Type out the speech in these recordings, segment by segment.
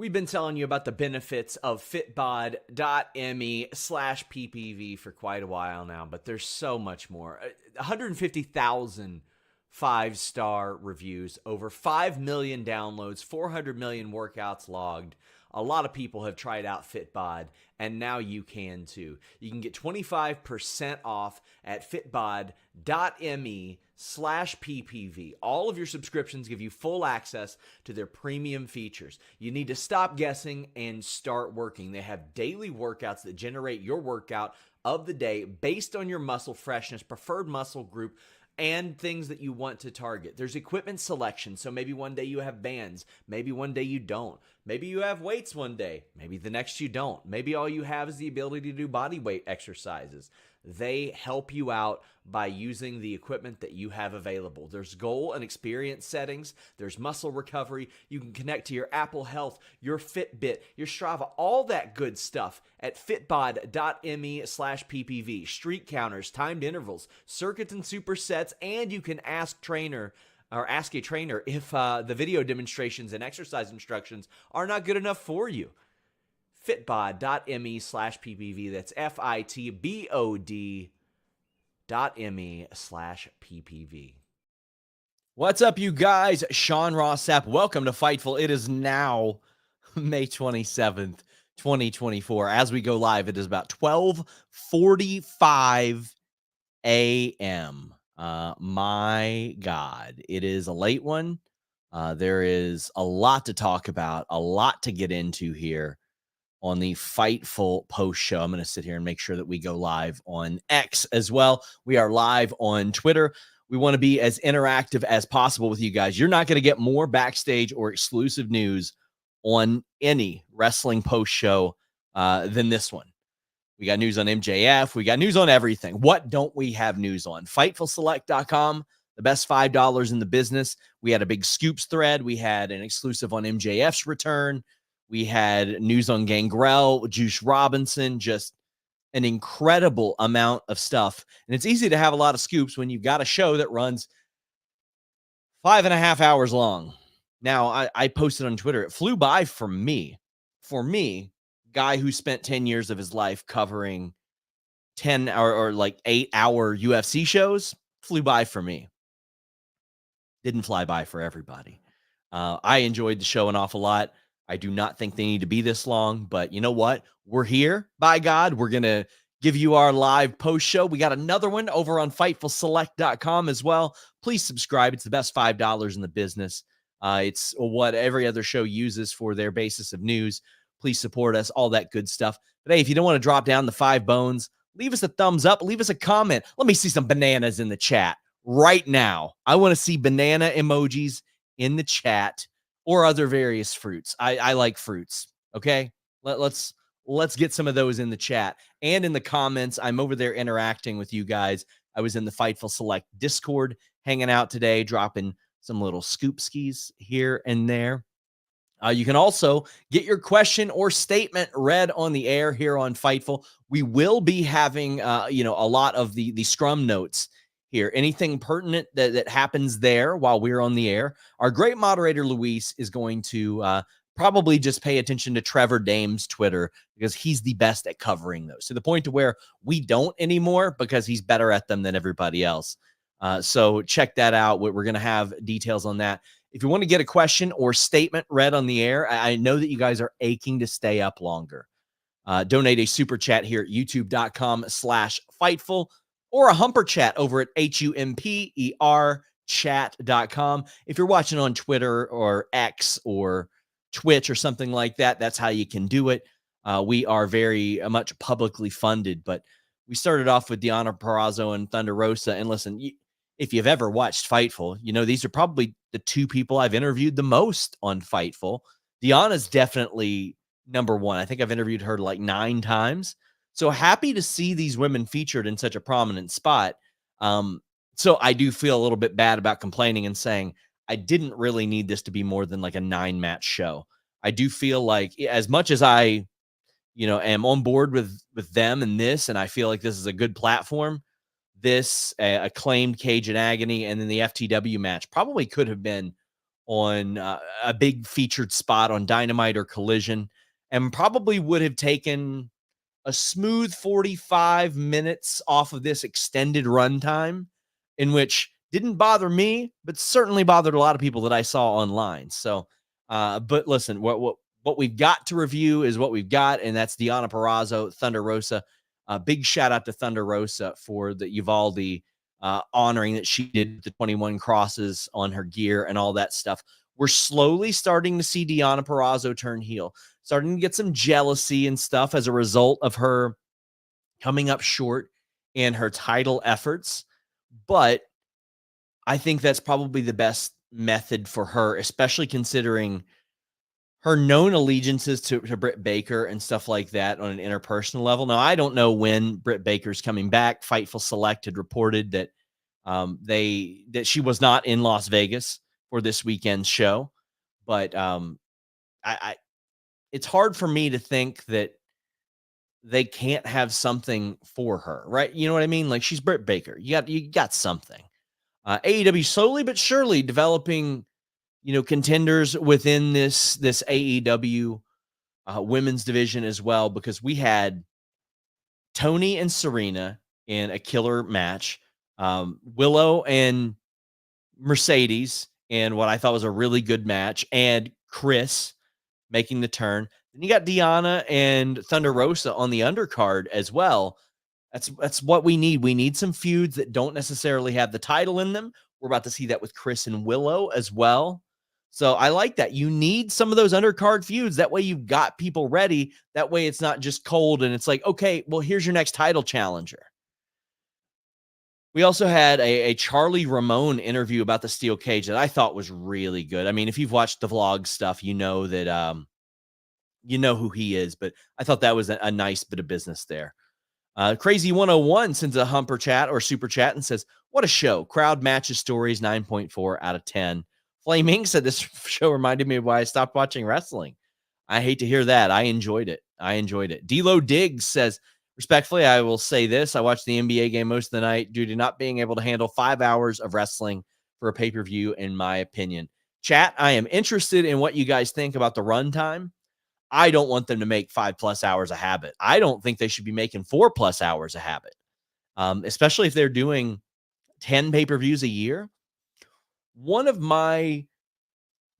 We've been telling you about the benefits of fitbod.me/ppv for quite a while now, but there's so much more. 150,000 5-star reviews, over 5 million downloads, 400 million workouts logged. A lot of people have tried out Fitbod, and now you can too. You can get 25% off at fitbod.me/ppv. All of your subscriptions give you full access to their premium features. You need to stop guessing and start working. They have daily workouts that generate your workout of the day based on your muscle freshness, preferred muscle group, and things that you want to target. There's equipment selection, so maybe one day you have bands, maybe one day you don't. Maybe you have weights one day, maybe the next you don't. Maybe all you have is the ability to do body weight exercises. They help you out by using the equipment that you have available. There's goal and experience settings. There's muscle recovery. You can connect to your Apple Health, your Fitbit, your Strava, all that good stuff at fitbod.me/ppv. Street counters, timed intervals, circuits and supersets, and you can ask a trainer if the video demonstrations and exercise instructions are not good enough for you. fitbod.me/ppv. That's fitbod.me/ppv. What's up, you guys? Sean Ross Sapp. Welcome to Fightful. It is now May 27th, 2024. As we go live, it is about 12:45 a.m. My God, it is a late one. There is a lot to talk about, a lot to get into here on the Fightful post show. I'm going to sit here and make sure that we go live on X as well. We are live on Twitter. We want to be as interactive as possible with you guys. You're not going to get more backstage or exclusive news on any wrestling post show than this one. We got news on MJF. We got news on everything. What don't we have news on? FightfulSelect.com, the best $5 in the business. We had a big scoops thread. We had an exclusive on MJF's return. We had news on Gangrel, Juice Robinson, just an incredible amount of stuff. And it's easy to have a lot of scoops when you've got a show that runs 5.5 hours long. Now, I posted on Twitter. It flew by for me. For me, guy who spent 10 years of his life covering 10 or like 8-hour UFC shows, flew by for me. Didn't fly by for everybody. I enjoyed the show an awful lot. I do not think they need to be this long, but you know what? We're here, by God. We're going to give you our live post show. We got another one over on FightfulSelect.com as well. Please subscribe. It's the best $5 in the business. It's what every other show uses for their basis of news. Please support us, all that good stuff. But hey, if you don't want to drop down the 5 bones, leave us a thumbs up. Leave us a comment. Let me see some bananas in the chat right now. I want to see banana emojis in the chat. Or other various fruits. I like fruits. Okay, let's get some of those in the chat and in the comments. I'm over there interacting with you guys. I was in the Fightful Select Discord, hanging out today, dropping some little scoop skis here and there. You can also get your question or statement read on the air here on Fightful. We will be having a lot of the scrum notes here. Anything pertinent that happens there while we're on the air, our great moderator, Luis, is going to probably just pay attention to Trevor Dame's Twitter because he's the best at covering those, to the point to where we don't anymore because he's better at them than everybody else. So check that out. We're going to have details on that. If you want to get a question or statement read on the air, I know that you guys are aching to stay up longer. Donate a super chat here at youtube.com/Fightful. Or a humper chat over at HUMPER chat.com. If you're watching on Twitter or X or Twitch or something like that, that's how you can do it. We are very much publicly funded, but we started off with Deanna Purrazzo and Thunder Rosa. And listen, if you've ever watched Fightful, you know these are probably the 2 people I've interviewed the most on Fightful. Deanna's definitely number 1. I think I've interviewed her like 9 times. So happy to see these women featured in such a prominent spot. So I do feel a little bit bad about complaining and saying I didn't really need this to be more than like a 9-match show. I do feel like as much as I, am on board with them and this, and I feel like this is a good platform, this acclaimed Cage and Agony and then the FTW match probably could have been on a big featured spot on Dynamite or Collision, and probably would have taken a smooth 45 minutes off of this extended runtime, in which didn't bother me, but certainly bothered a lot of people that I saw online. So, but listen, what we've got to review is what we've got, and that's Deonna Purrazzo, Thunder Rosa. Big shout out to Thunder Rosa for the Uvalde honoring that she did the 21 crosses on her gear and all that stuff. We're slowly starting to see Deonna Purrazzo turn heel, starting to get some jealousy and stuff as a result of her coming up short in her title efforts. But I think that's probably the best method for her, especially considering her known allegiances to Britt Baker and stuff like that on an interpersonal level. Now, I don't know when Britt Baker's coming back. Fightful Select had reported that that she was not in Las Vegas for this weekend's show, but I it's hard for me to think that they can't have something for her, right? You know what I mean? Like, she's Britt Baker. You got something. AEW slowly but surely developing, contenders within this AEW women's division as well, because we had Toni and Serena in a killer match, Willow and Mercedes in what I thought was a really good match, and Chris making the turn. Then you got Deonna and Thunder Rosa on the undercard as well. That's what we need. We need some feuds that don't necessarily have the title in them. We're about to see that with Chris and Willow as well. So I like that. You need some of those undercard feuds. That way you've got people ready. That way it's not just cold and it's like, okay, well, here's your next title challenger. We also had a Charlie Ramone interview about the steel cage that I thought was really good. I mean, if you've watched the vlog stuff, you know that you know who he is, but I thought that was a nice bit of business there. Crazy 101 sends a humper chat or super chat and says, what a show. Crowd matches stories, 9.4 out of 10. Flaming said this show reminded me of why I stopped watching wrestling. I hate to hear that. I enjoyed it. D-Lo Diggs says, respectfully, I will say this. I watched the NBA game most of the night due to not being able to handle 5 hours of wrestling for a pay-per-view, in my opinion. Chat, I am interested in what you guys think about the runtime. I don't want them to make 5+ hours a habit. I don't think they should be making 4+ hours a habit, especially if they're doing 10 pay-per-views a year. One of my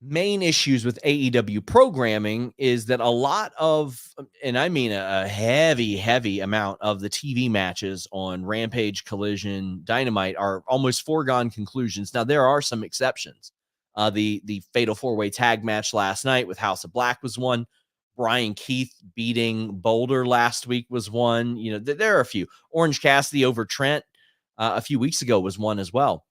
main issues with AEW programming is that a lot of, and I mean a heavy amount of the TV matches on Rampage, Collision, Dynamite are almost foregone conclusions. Now, there are some exceptions. The Fatal 4-Way tag match last night with House of Black was one. Brian Keith beating Boulder last week was one. There are a few. Orange Cassidy over Trent a few weeks ago was one as well.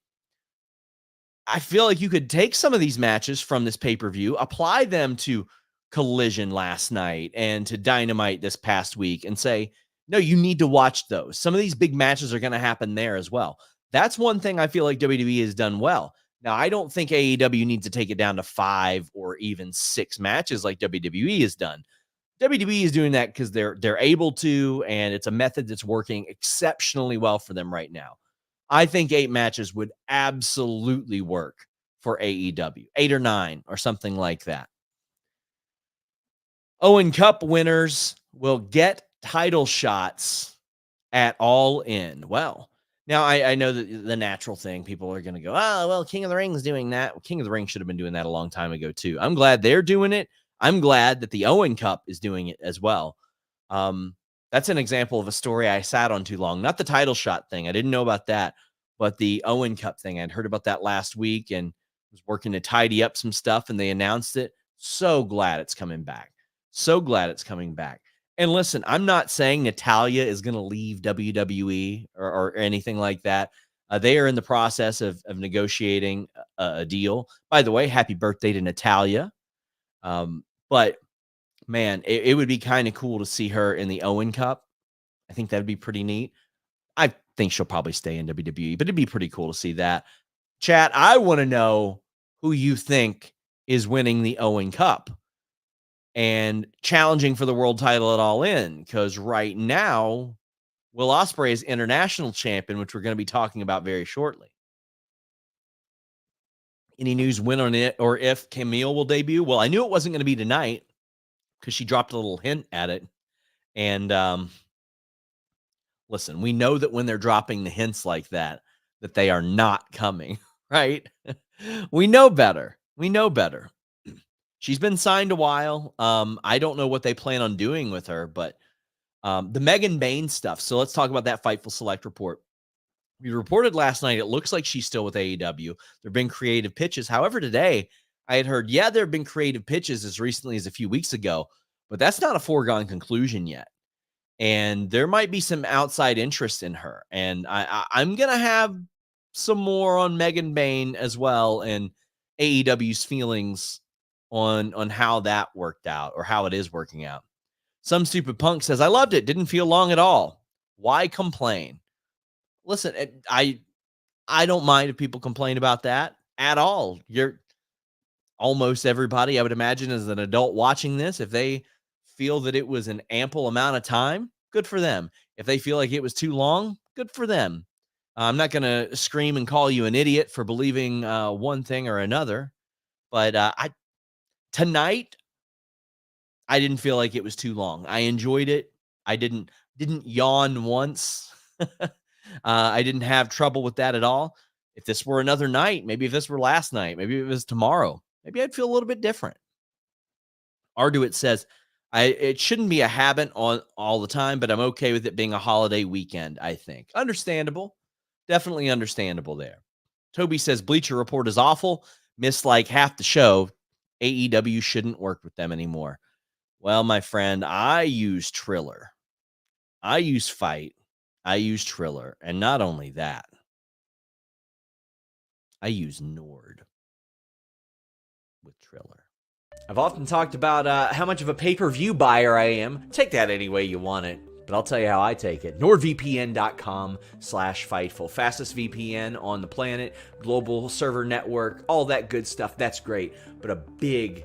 I feel like you could take some of these matches from this pay-per-view, apply them to Collision last night and to Dynamite this past week and say, no, you need to watch those. Some of these big matches are going to happen there as well. That's one thing I feel like WWE has done well. Now, I don't think AEW needs to take it down to 5 or even 6 matches like WWE has done. WWE is doing that because they're able to, and it's a method that's working exceptionally well for them right now. I think 8 matches would absolutely work for AEW, 8 or 9 or something like that. Owen Cup winners will get title shots at All In. Well, now I know that the natural thing, people are going to go, oh, well, King of the Ring is doing that. Well, King of the Ring should have been doing that a long time ago too. I'm glad they're doing it. I'm glad that the Owen Cup is doing it as well. That's an example of a story I sat on too long. Not the title shot thing. I didn't know about that, but the Owen Cup thing. I'd heard about that last week and was working to tidy up some stuff, and they announced it. So glad it's coming back. So glad it's coming back. And listen, I'm not saying Natalya is going to leave WWE or anything like that. They are in the process of negotiating a deal. By the way, happy birthday to Natalya. But man, it would be kind of cool to see her in the Owen Cup. I think that'd be pretty neat. I think she'll probably stay in WWE, but it'd be pretty cool to see that. Chat, I want to know who you think is winning the Owen Cup and challenging for the world title at All In, because right now, Will Ospreay is international champion, which we're going to be talking about very shortly. Any news when on it or if Camille will debut? Well, I knew it wasn't going to be tonight because she dropped a little hint at it. And listen, we know that when they're dropping the hints like that they are not coming, right? We know better. We know better. She's been signed a while. I don't know what they plan on doing with her, but the Megan Bain stuff. So let's talk about that Fightful Select report. We reported last night, it looks like she's still with AEW. There have been creative pitches. However, today I had heard, there have been creative pitches as recently as a few weeks ago, but that's not a foregone conclusion yet. And there might be some outside interest in her. And I'm going to have some more on Megan Bain as well and AEW's feelings on how that worked out or how it is working out. Some Stupid Punk says, I loved it. Didn't feel long at all. Why complain? Listen, I don't mind if people complain about that at all. You're almost everybody, I would imagine, as an adult watching this, if they feel that it was an ample amount of time, good for them. If they feel like it was too long, good for them. I'm not going to scream and call you an idiot for believing one thing or another, but tonight, I didn't feel like it was too long. I enjoyed it. I didn't yawn once. I didn't have trouble with that at all. If this were another night, maybe if this were last night, maybe if it was tomorrow, maybe I'd feel a little bit different. Arduit says, it shouldn't be a habit on all the time, but I'm okay with it being a holiday weekend, I think. Understandable. Definitely understandable there. Toby says, Bleacher Report is awful. Missed like half the show. AEW shouldn't work with them anymore. Well, my friend, I use Triller. I use Fight. I use Triller. And not only that, I use Nord with Triller. I've often talked about how much of a pay-per-view buyer I am. Take that any way you want it, but I'll tell you how I take it. NordVPN.com/Fightful. Fastest VPN on the planet, global server network, all that good stuff. That's great. But a big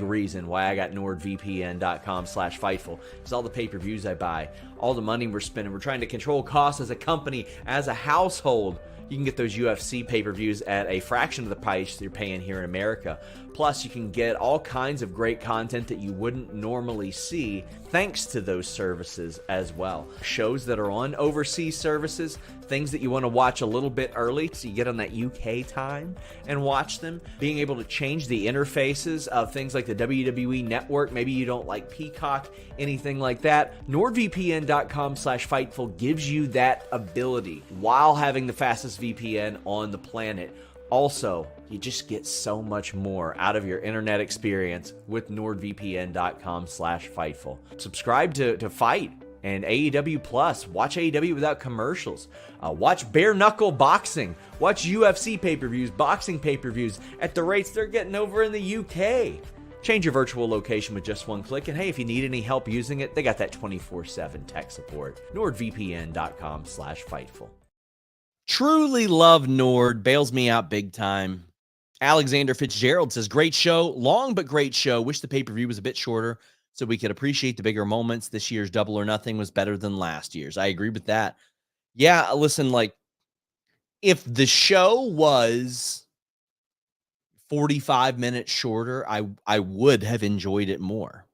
reason why I got NordVPN.com/Fightful is all the pay-per-views I buy, all the money we're spending. We're trying to control costs as a company, as a household. You can get those UFC pay-per-views at a fraction of the price you're paying here in America. Plus, you can get all kinds of great content that you wouldn't normally see thanks to those services as well. Shows that are on overseas services, things that you want to watch a little bit early so you get on that UK time and watch them. Being able to change the interfaces of things like the WWE Network. Maybe you don't like Peacock, anything like that. NordVPN.com/Fightful gives you that ability while having the fastest VPN on the planet. Also, you just get so much more out of your internet experience with NordVPN.com/Fightful. Subscribe to Fight and AEW Plus. Watch AEW without commercials. Watch bare knuckle boxing. Watch UFC pay-per-views, boxing pay-per-views at the rates they're getting over in the UK. Change your virtual location with just one click. And hey, if you need any help using it, they got that 24/7 tech support. NordVPN.com/Fightful. Truly love Nord. Bails me out big time. Alexander Fitzgerald says, great show. Long but great show. Wish the pay-per-view was a bit shorter so we could appreciate the bigger moments. This year's Double or Nothing was better than last year's. I agree with that. Yeah, listen, like, if the show was 45 minutes shorter, I would have enjoyed it more.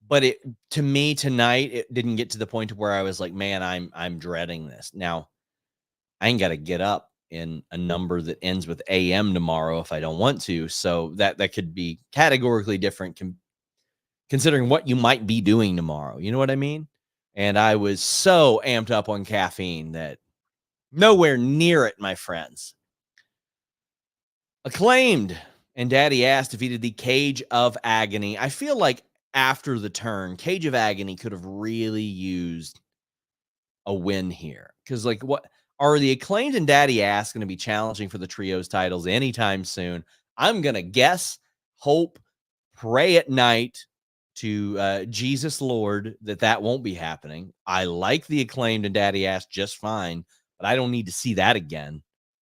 But to me tonight, it didn't get to the point where I was like, man, I'm dreading this. Now, I ain't got to get up in a number that ends with AM tomorrow if I don't want to. So that could be categorically different considering what you might be doing tomorrow. You know what I mean? And I was so amped up on caffeine that nowhere near it, my friends. Acclaimed and Daddy Ass defeated the Cage of Agony. I feel like after the turn, Cage of Agony could have really used a win here. Because, like, what are the Acclaimed and Daddy Ass going to be challenging for the trios titles anytime soon? I'm going to guess, hope, pray at night to Jesus Lord that won't be happening. I like the Acclaimed and Daddy Ass just fine, but I don't need to see that again.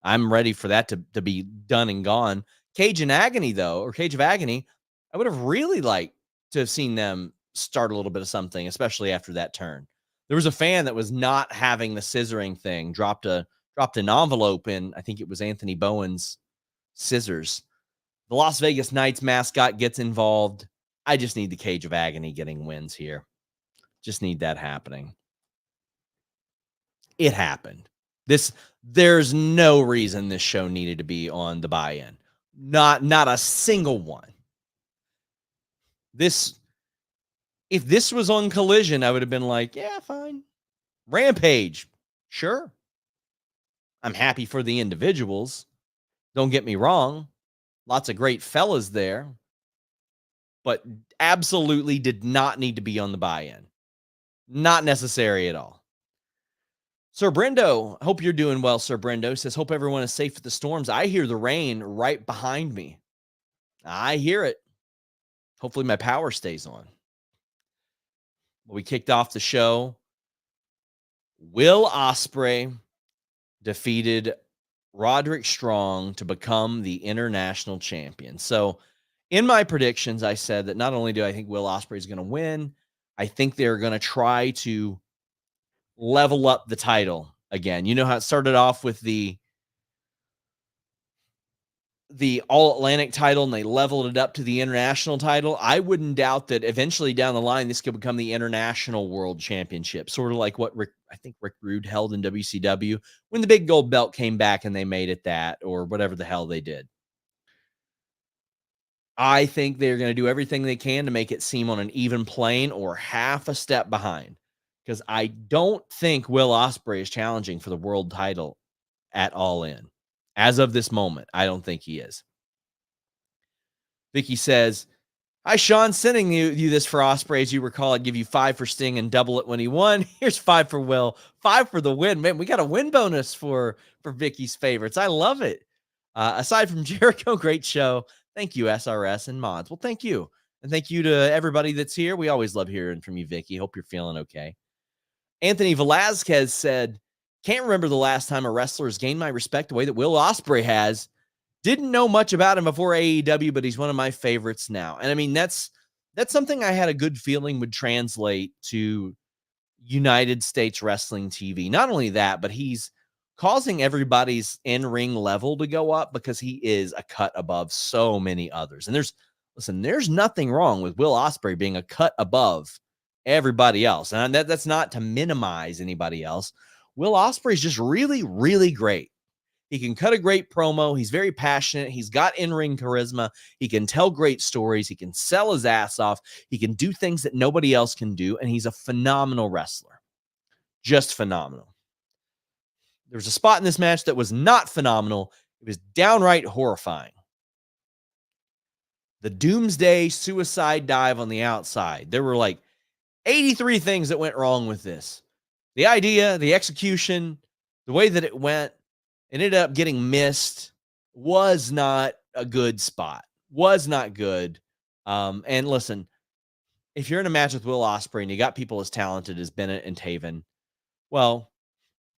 I'm ready for that to be done and gone. Cage and Agony, though, or Cage of Agony, I would have really liked to have seen them start a little bit of something, especially after that turn. There was a fan that was not having the scissoring thing, dropped an envelope in, I think it was Anthony Bowen's scissors. The Las Vegas Knights mascot gets involved. I just need the Cage of Agony getting wins here. Just need that happening. It happened. There's no reason this show needed to be on the buy-in. Not a single one. If this was on Collision, I would have been like, yeah, fine. Rampage, sure. I'm happy for the individuals. Don't get me wrong. Lots of great fellas there. But absolutely did not need to be on the buy-in. Not necessary at all. Sir Brendo, hope you're doing well, Sir Brendo. Says, hope everyone is safe at the storms. I hear the rain right behind me. I hear it. Hopefully my power stays on. We kicked off the show. Will Ospreay defeated Roderick Strong to become the international champion. So in my predictions, I said that not only do I think Will Ospreay is going to win, I think they're going to try to level up the title again. You know how it started off with the All Atlantic title and they leveled it up to the international title. I wouldn't doubt that eventually down the line, this could become the international world championship, sort of like what I think Rick Rude held in WCW when the big gold belt came back and they made it that, or whatever the hell they did. I think they're going to do everything they can to make it seem on an even plane or half a step behind, because I don't think Will Ospreay is challenging for the world title at All In. As of this moment, I don't think he is. Vicky says, hi, Sean, sending you this for Ospreay. As you recall, I'd give you 5 for Sting and double it when he won. Here's 5 for Will, 5 for the win. Man, we got a win bonus for Vicky's favorites. I love it. Aside from Jericho, great show. Thank you, SRS and mods. Well, thank you. And thank you to everybody that's here. We always love hearing from you, Vicky. Hope you're feeling okay. Anthony Velazquez said, can't remember the last time a wrestler has gained my respect the way that Will Ospreay has. Didn't know much about him before AEW, but he's one of my favorites now. And I mean, that's something I had a good feeling would translate to United States Wrestling TV. Not only that, but he's causing everybody's in-ring level to go up because he is a cut above so many others. And there's nothing wrong with Will Ospreay being a cut above everybody else. And that's not to minimize anybody else. Will Ospreay is just really, really great. He can cut a great promo. He's very passionate. He's got in-ring charisma. He can tell great stories. He can sell his ass off. He can do things that nobody else can do. And he's a phenomenal wrestler. Just phenomenal. There was a spot in this match that was not phenomenal. It was downright horrifying. The Doomsday suicide dive on the outside. There were like 83 things that went wrong with this. The idea, the execution, the way that it went, ended up getting missed, was not a good spot. Was not good. And listen, if you're in a match with Will Ospreay and you got people as talented as Bennett and Taven, well,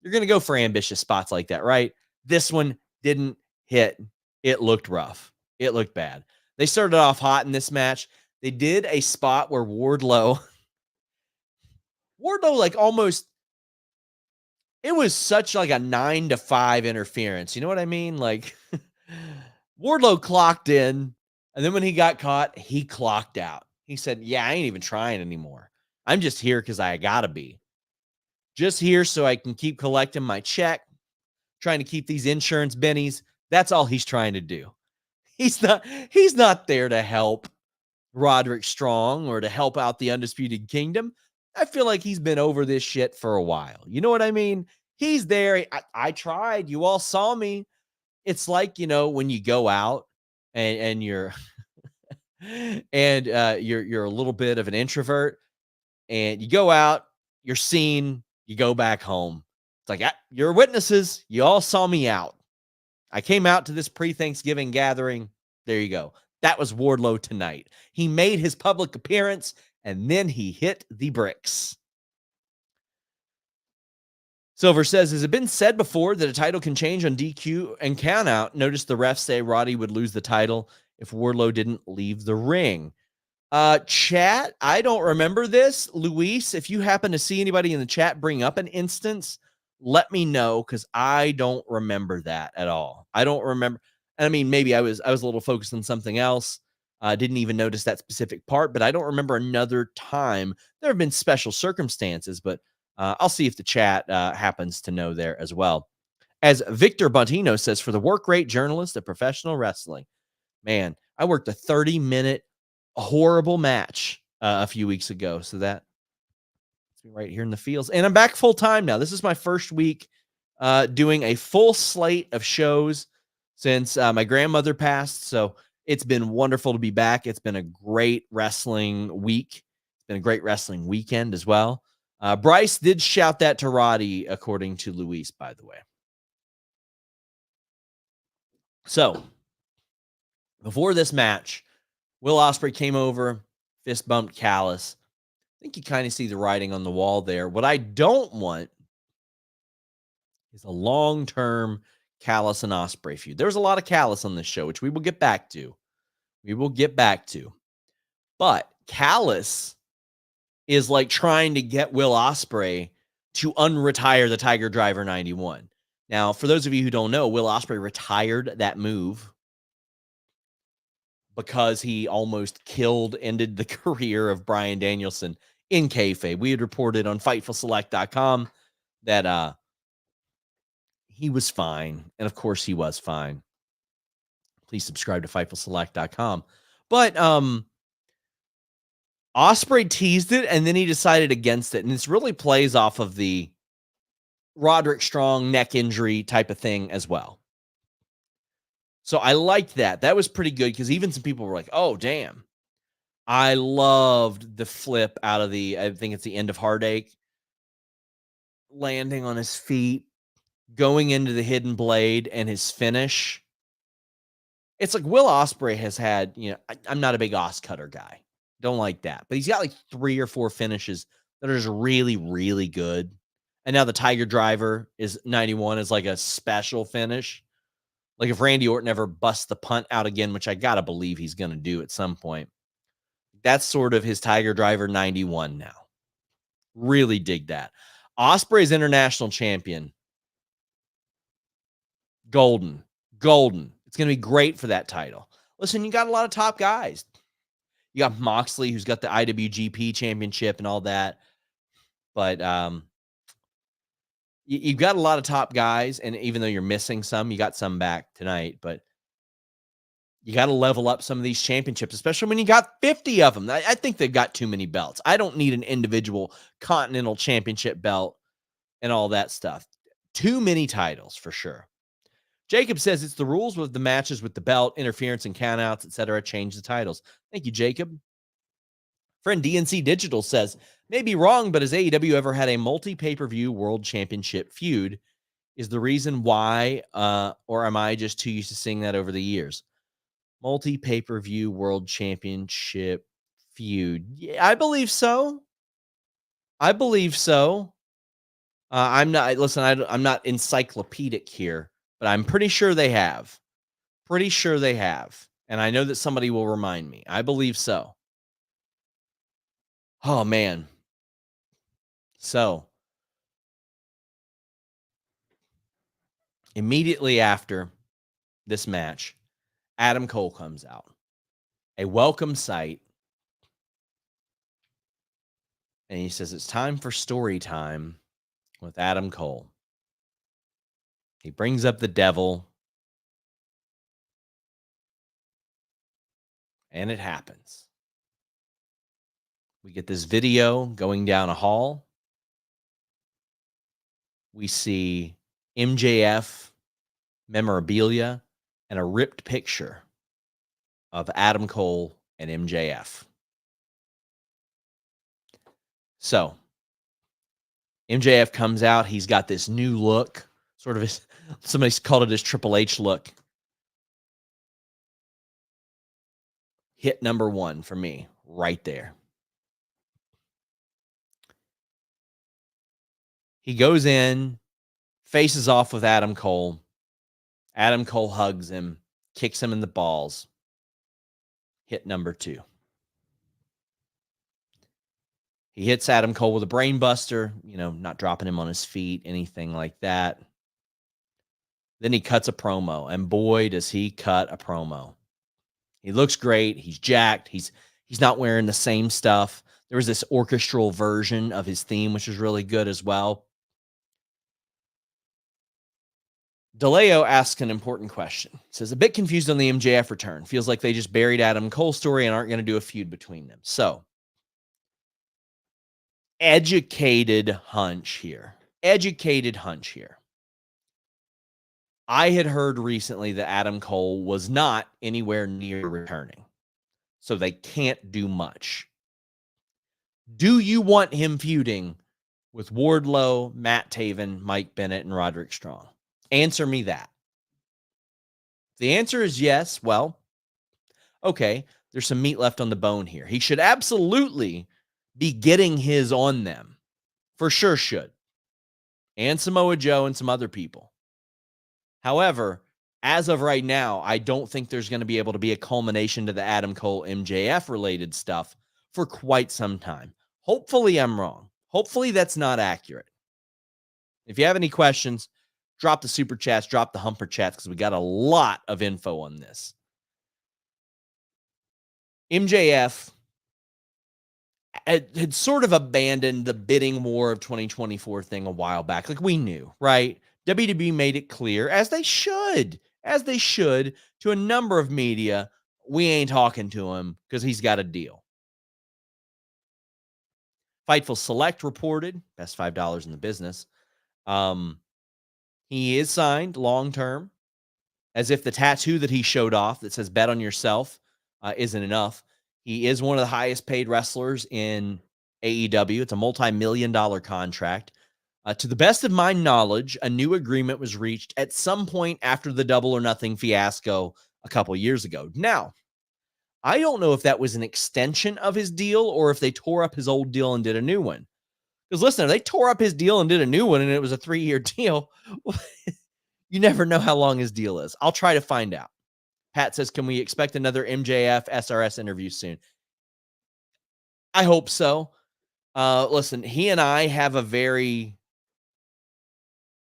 you're going to go for ambitious spots like that, right? This one didn't hit. It looked rough. It looked bad. They started off hot in this match. They did a spot where Wardlow like almost, it was such like a 9-to-5 interference. You know what I mean? Like Wardlow clocked in, and then when he got caught, he clocked out. He said, yeah, I ain't even trying anymore. I'm just here because I gotta be. Just here so I can keep collecting my check, trying to keep these insurance bennies. That's all he's trying to do. He's not there to help Roderick Strong or to help out the Undisputed Kingdom. I feel like he's been over this shit for a while. You know what I mean? He's there. I tried. You all saw me. It's like, when you go out and you're and you're a little bit of an introvert, and you go out, you're seen, you go back home. It's like, you're witnesses. You all saw me out. I came out to this pre-Thanksgiving gathering. There you go. That was Wardlow tonight. He made his public appearance, and then he hit the bricks. Silver says, has it been said before that a title can change on DQ and count out? Notice the refs say Roddy would lose the title if Wardlow didn't leave the ring. Chat, I don't remember this. Luis, if you happen to see anybody in the chat bring up an instance, let me know, because I don't remember that at all. I don't remember. And I mean, maybe I was a little focused on something else. Didn't even notice that specific part, but I don't remember another time. There have been special circumstances, but I'll see if the chat happens to know there as well. As Victor Bontino says, for the work rate journalist of professional wrestling, man, I worked a 30-minute horrible match a few weeks ago. So that right here in the fields. And I'm back full time now. This is my first week doing a full slate of shows since my grandmother passed. So it's been wonderful to be back. It's been a great wrestling week. It's been a great wrestling weekend as well. Bryce did shout that to Roddy, according to Luis, by the way. So before this match, Will Ospreay came over, fist bumped Callis. I think you kind of see the writing on the wall there. What I don't want is a long-term Callis and Ospreay feud. There's a lot of Callis on this show, which we will get back to. But Callis is like trying to get Will Ospreay to unretire the Tiger Driver 91. Now, for those of you who don't know, Will Ospreay retired that move because he almost ended the career of Bryan Danielson in kayfabe. We had reported on FightfulSelect.com that he was fine. And of course he was fine. Please subscribe to FightfulSelect.com. But Ospreay teased it, and then he decided against it. And this really plays off of the Roderick Strong neck injury type of thing as well. So I liked that. That was pretty good because even some people were like, oh, damn. I loved the flip out of I think it's the end of Heartache, landing on his feet, going into the hidden blade, and his finish. It's like Will Ospreay has had, I'm not a big Os cutter guy. Don't like that. But he's got like 3 or 4 finishes that are just really, really good. And now the Tiger Driver is 91 is like a special finish. Like if Randy Orton ever busts the punt out again, which I got to believe he's going to do at some point. That's sort of his Tiger Driver 91 now. Really dig that. Ospreay's international champion. Golden. It's going to be great for that title. Listen, you got a lot of top guys. You got Moxley, who's got the IWGP championship and all that. But you've got a lot of top guys, and even though you're missing some, you got some back tonight. But you got to level up some of these championships, especially when you got 50 of them. I think they've got too many belts. I don't need an individual continental championship belt and all that stuff. Too many titles for sure. Jacob says it's the rules with the matches with the belt, interference and countouts, etc. Change the titles. Thank you, Jacob. Friend DNC Digital says, may be wrong, but has AEW ever had a multi-pay-per-view world championship feud? Is the reason why, or am I just too used to seeing that over the years? Multi-pay-per-view world championship feud. Yeah, I believe so. I'm not encyclopedic here, but I'm pretty sure they have. And I know that somebody will remind me. I believe so. Oh, man. So, immediately after this match, Adam Cole comes out. A welcome sight. And he says, it's time for story time with Adam Cole. He brings up the devil. And it happens. We get this video going down a hall. We see MJF memorabilia and a ripped picture of Adam Cole and MJF. So MJF comes out. He's got this new look, sort of somebody's called it his Triple H look. Hit number 1 for me right there. He goes in, faces off with Adam Cole. Adam Cole hugs him, kicks him in the balls. Hit number 2. He hits Adam Cole with a brain buster, not dropping him on his feet, anything like that. Then he cuts a promo, and boy, does he cut a promo. He looks great. He's jacked. He's not wearing the same stuff. There was this orchestral version of his theme, which was really good as well. DeLeo asks an important question. Says, a bit confused on the MJF return. Feels like they just buried Adam Cole's story and aren't going to do a feud between them. So, educated hunch here. I had heard recently that Adam Cole was not anywhere near returning, so they can't do much. Do you want him feuding with Wardlow, Matt Taven, Mike Bennett, and Roderick Strong? Answer me that. If the answer is yes, well, okay, there's some meat left on the bone here. He should absolutely be getting his on them. For sure should. And Samoa Joe and some other people. However, as of right now, I don't think there's going to be able to be a culmination to the Adam Cole MJF related stuff for quite some time. Hopefully I'm wrong. Hopefully that's not accurate. If you have any questions, drop the super chats, drop the humper chats, because we got a lot of info on this. MJF had sort of abandoned the bidding war of 2024 thing a while back. Like we knew, right? WWE made it clear, as they should, to a number of media, we ain't talking to him because he's got a deal. Fightful Select reported, best $5 in the business. He is signed long-term, as if the tattoo that he showed off that says bet on yourself isn't enough. He is one of the highest paid wrestlers in AEW. It's a multi-million-dollar contract. To the best of my knowledge, a new agreement was reached at some point after the Double or Nothing fiasco a couple years ago. Now, I don't know if that was an extension of his deal or if they tore up his old deal and did a new one. Because listen, if they tore up his deal and did a new one and it was a 3-year deal, you never know how long his deal is. I'll try to find out. Pat says, can we expect another MJF SRS interview soon? I hope so. Listen, he and I have a very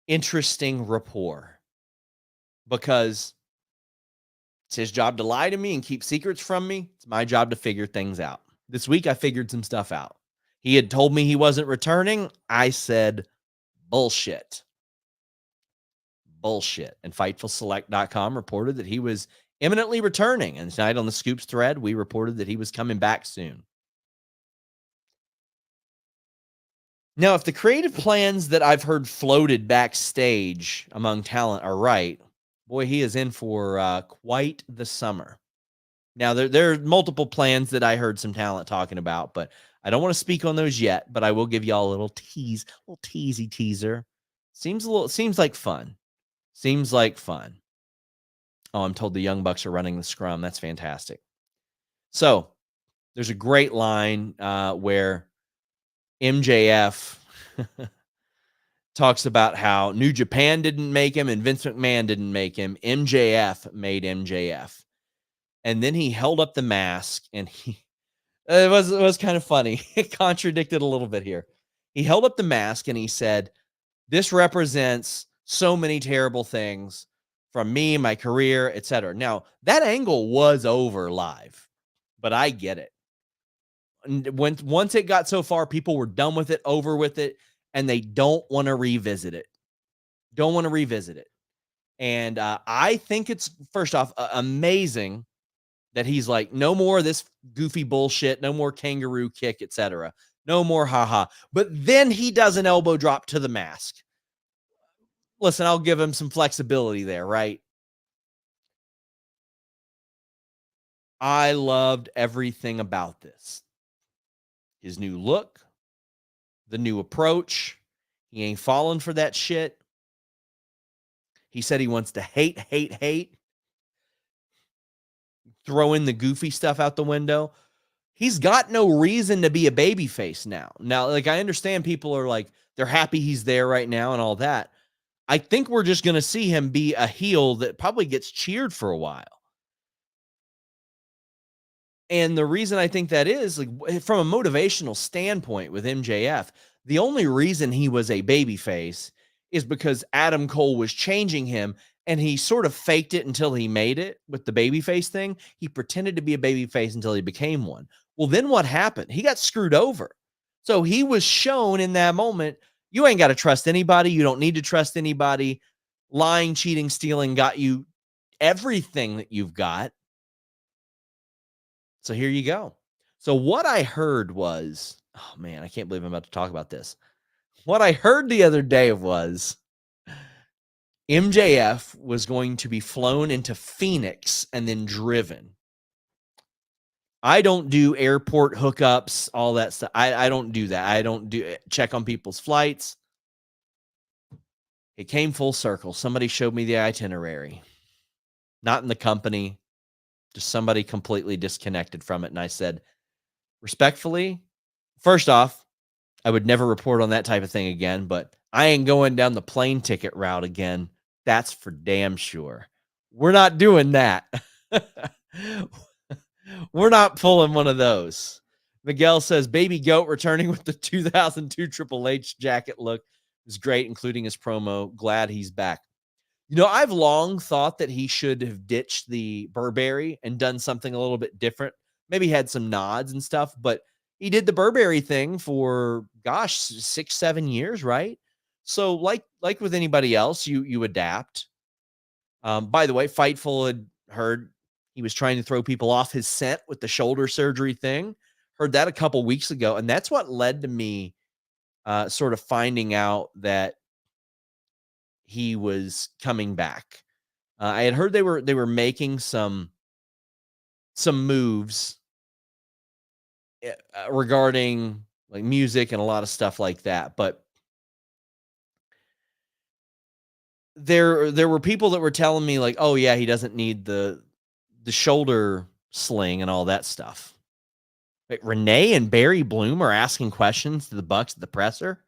interesting rapport because it's his job to lie to me and keep secrets from me. It's my job to figure things out. This week, I figured some stuff out. He had told me he wasn't returning. I said, bullshit. And FightfulSelect.com reported that he was imminently returning. And tonight on the Scoops thread, we reported that he was coming back soon. Now, if the creative plans that I've heard floated backstage among talent are right, boy, he is in for quite the summer. Now, there are multiple plans that I heard some talent talking about, but I don't want to speak on those yet, but I will give y'all a little teasy teaser. Seems like fun. Oh, I'm told the Young Bucks are running the scrum. That's fantastic. So there's a great line where MJF talks about how New Japan didn't make him and Vince McMahon didn't make him. MJF made MJF. And then he held up the mask and it was kind of funny. It contradicted a little bit here. He held up the mask and he said, this represents so many terrible things from me, my career, etc. Now, that angle was over live, but I get it. And once it got so far, people were done with it, over with it, and they don't want to revisit it. And I think it's, first off, amazing that he's like, no more of this goofy bullshit, no more kangaroo kick, etc. No more haha. But then he does an elbow drop to the mask. Listen, I'll give him some flexibility there, right? I loved everything about this. His new look, the new approach. He ain't falling for that shit. He said he wants to hate. Throw in the goofy stuff out the window. He's got no reason to be a babyface now. Now, like, I understand people are like, they're happy he's there right now and all that. I think we're just going to see him be a heel that probably gets cheered for a while. And the reason I think that is, like, from a motivational standpoint with MJF, the only reason he was a babyface is because Adam Cole was changing him and he sort of faked it until he made it with the babyface thing. He pretended to be a babyface until he became one. Well, then what happened? He got screwed over. So he was shown in that moment, you ain't got to trust anybody. You don't need to trust anybody. Lying, cheating, stealing got you everything that you've got. So here you go. So what I heard was, oh man, I can't believe I'm about to talk about this. What I heard the other day was MJF was going to be flown into Phoenix and then driven. I don't do airport hookups, all that stuff. I don't do that. I don't check on people's flights. It came full circle. Somebody showed me the itinerary. Not in the company, just somebody completely disconnected from it. And I said, respectfully, first off, I would never report on that type of thing again, but I ain't going down the plane ticket route again. That's for damn sure. We're not doing that. We're not pulling one of those. Miguel says, Baby Goat returning with the 2002 Triple H jacket look is great, including his promo. Glad he's back. You know, I've long thought that he should have ditched the Burberry and done something a little bit different. Maybe had some nods and stuff, but he did the Burberry thing for, 6-7 years, right? So like with anybody else, you adapt. By the way, Fightful had heard he was trying to throw people off his scent with the shoulder surgery thing. Heard that a couple weeks ago, and that's what led to me sort of finding out that he was coming back. I had heard they were making some moves regarding like music and a lot of stuff like that, but there were people that were telling me like, oh yeah, he doesn't need the shoulder sling and all that stuff. Wait, Renee and Barry Bloom are asking questions to the Bucks at the presser.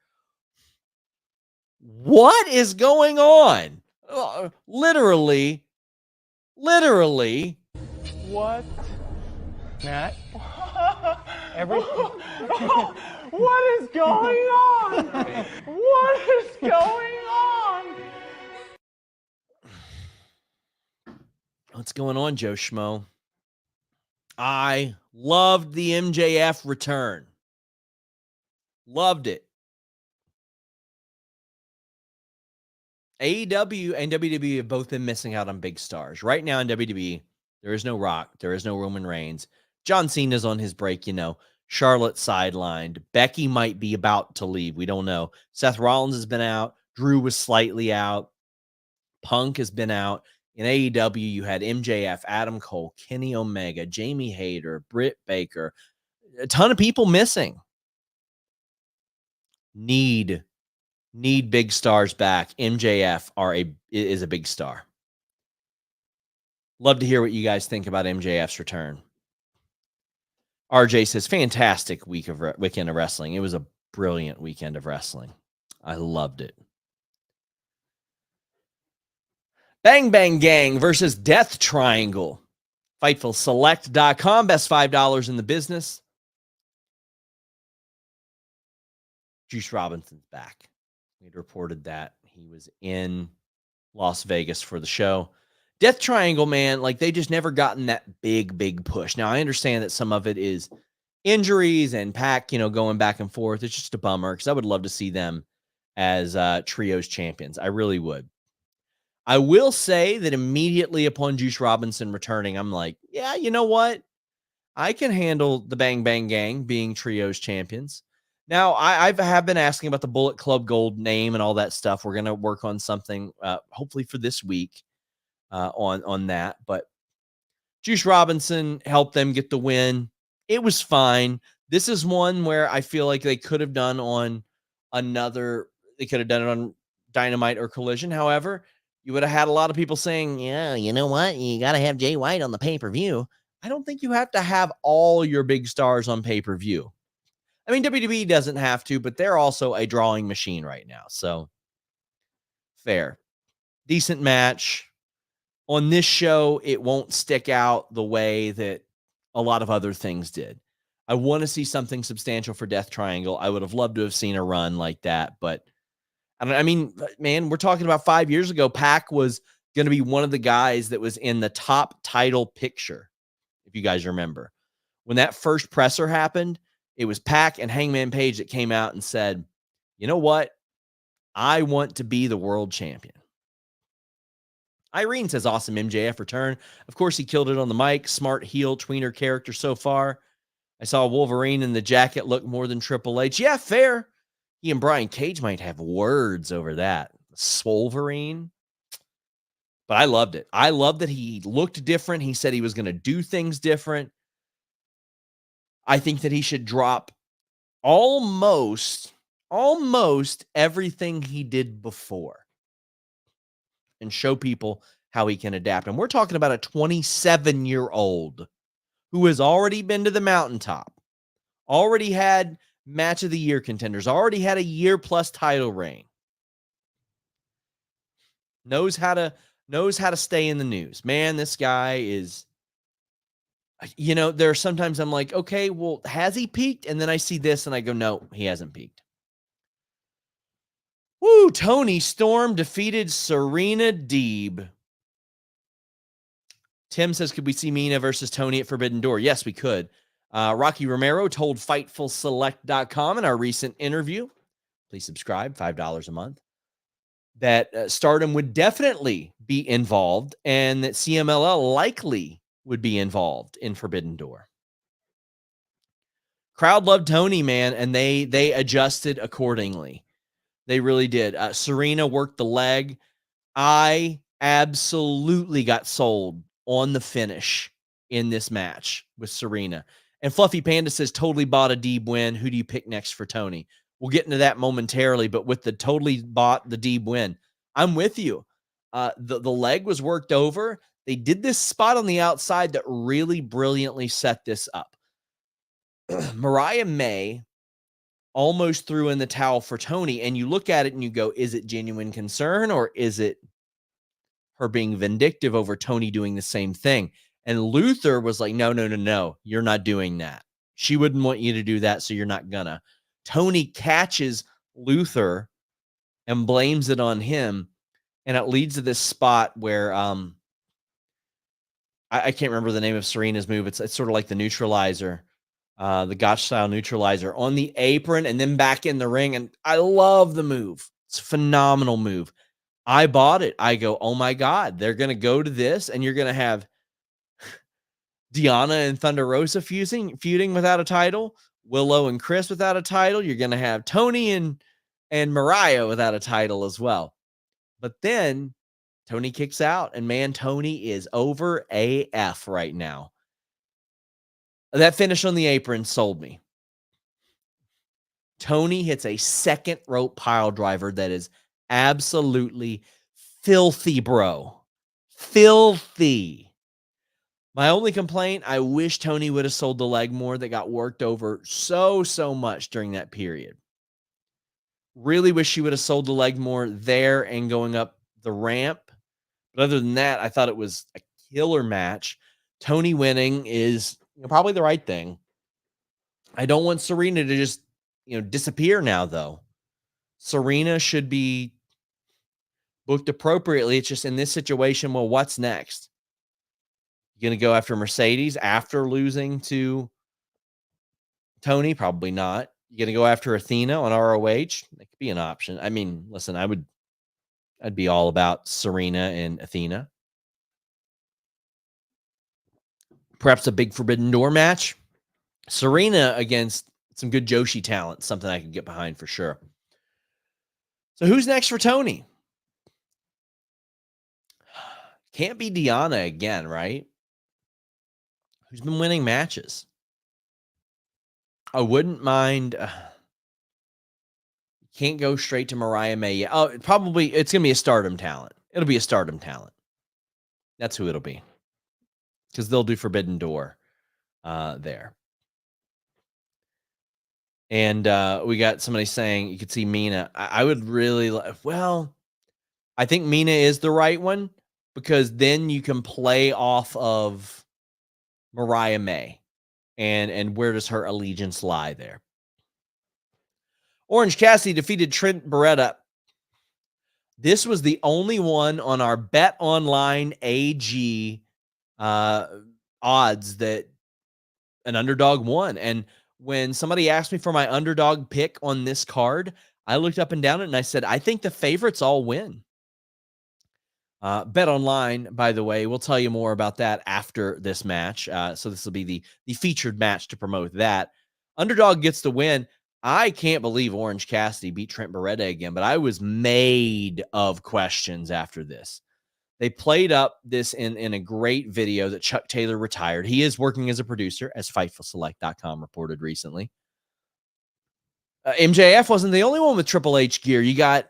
What is going on? Literally. What? Matt? What is going on? What is going on? What's going on, Joe Schmo? I loved the MJF return. Loved it. AEW and WWE have both been missing out on big stars. Right now in WWE, there is no Rock. There is no Roman Reigns. John Cena's on his break, Charlotte sidelined. Becky might be about to leave. We don't know. Seth Rollins has been out. Drew was slightly out. Punk has been out. In AEW, you had MJF, Adam Cole, Kenny Omega, Jamie Hayter, Britt Baker. A ton of people missing. Need big stars back. MJF is a big star. Love to hear what you guys think about MJF's return. RJ says, fantastic weekend of wrestling. It was a brilliant weekend of wrestling. I loved it. Bang Bang Gang versus Death Triangle. FightfulSelect.com. Best $5 in the business. Juice Robinson's back. We had reported that he was in Las Vegas for the show. Death Triangle, man, like they just never gotten that big push. Now, I understand that some of it is injuries and Pac, going back and forth. It's just a bummer because I would love to see them as trios champions. I really would. I will say that immediately upon Juice Robinson returning, I'm like, yeah, you know what? I can handle the Bang Bang Gang being trios champions. Now, I have been asking about the Bullet Club Gold name and all that stuff. We're going to work on something, hopefully for this week, on that. But Juice Robinson helped them get the win. It was fine. This is one where I feel like they could have done on they could have done it on Dynamite or Collision. However, you would have had a lot of people saying, yeah, you know what? You got to have Jay White on the pay-per-view. I don't think you have to have all your big stars on pay-per-view. I mean, WWE doesn't have to, but they're also a drawing machine right now. So, fair. Decent match. On this show, it won't stick out the way that a lot of other things did. I want to see something substantial for Death Triangle. I would have loved to have seen a run like that, but I mean, man, we're talking about 5 years ago. Pac was going to be one of the guys that was in the top title picture, if you guys remember. When that first presser happened, it was Pac and Hangman Page that came out and said, you know what? I want to be the world champion. Irene says, awesome MJF return. Of course, he killed it on the mic. Smart heel tweener character so far. I saw Wolverine in the jacket look more than Triple H. Yeah, fair. He and Brian Cage might have words over that. Swolverine. But I loved it. I loved that he looked different. He said he was going to do things different. I think that he should drop almost everything he did before and show people how he can adapt. And we're talking about a 27-year-old who has already been to the mountaintop, already had match of the year contenders, already had a year-plus title reign, knows how to stay in the news. Man, this guy is, there are sometimes I'm like, okay, well, has he peaked? And then I see this and I go, no, he hasn't peaked. Woo, Toni Storm defeated Serena Deeb. Tim says, could we see Mina versus Toni at Forbidden Door? Yes, we could. Rocky Romero told FightfulSelect.com in our recent interview, please subscribe, $5 a month, that Stardom would definitely be involved and that CMLL likely would be involved in Forbidden Door. Crowd loved Toni, man, and they adjusted accordingly. They really did. Serena worked the leg. I absolutely got sold on the finish in this match with Serena. And Fluffy Panda says, totally bought a Deeb win. Who do you pick next for Toni? We'll get into that momentarily, but with the totally bought the Deeb win, I'm with you. The leg was worked over. They did this spot on the outside that really brilliantly set this up. Mariah May almost threw in the towel for Toni, and you look at it and you go, is it genuine concern or is it her being vindictive over Toni doing the same thing? And Luther was like, no, you're not doing that. She wouldn't want you to do that, so you're not gonna. Toni catches Luther and blames it on him, and it leads to this spot where I can't remember the name of Serena's move. It's sort of like the neutralizer. The Gotch style neutralizer on the apron and then back in the ring. And I love the move. It's a phenomenal move. I bought it. I go, oh my God, they're going to go to this and you're going to have Deanna and Thunder Rosa feuding without a title, Willow and Chris without a title. You're going to have Toni and Mariah without a title as well. But then Toni kicks out and man, Toni is over AF right now. That finish on the apron sold me. Toni hits a second rope pile driver that is absolutely filthy, bro. Filthy. My only complaint, I wish Toni would have sold the leg more. That got worked over so much during that period. Really wish she would have sold the leg more there and going up the ramp. But other than that, I thought it was a killer match. Toni winning is probably the right thing. I don't want Serena to just, disappear now, though. Serena should be booked appropriately. It's just in this situation, well, what's next? You going to go after Mercedes after losing to Toni? Probably not. You going to go after Athena on ROH? That could be an option. I mean, listen, I'd be all about Serena and Athena. Perhaps a big Forbidden Door match. Serena against some good Joshi talent. Something I could get behind for sure. So who's next for Toni? Can't be Deanna again, right? Who's been winning matches? I wouldn't mind. Can't go straight to Mariah May yet. Oh, it's going to be a Stardom talent. It'll be a Stardom talent. That's who it'll be. Because they'll do Forbidden Door there. And we got somebody saying you could see Mina. I would really I think Mina is the right one because then you can play off of Mariah May and where does her allegiance lie there. Orange Cassidy defeated Trent Beretta. This was the only one on our Bet Online AG odds that an underdog won. And when somebody asked me for my underdog pick on this card, I looked up and down it and I said, I think the favorites all win. Bet Online, by the way, we'll tell you more about that after this match. So this will be the featured match to promote that. Underdog gets the win. I can't believe Orange Cassidy beat Trent Beretta again, but I was made of questions after this. They played up this in a great video that Chuck Taylor retired. He is working as a producer, as FightfulSelect.com reported recently. MJF wasn't the only one with Triple H gear. You got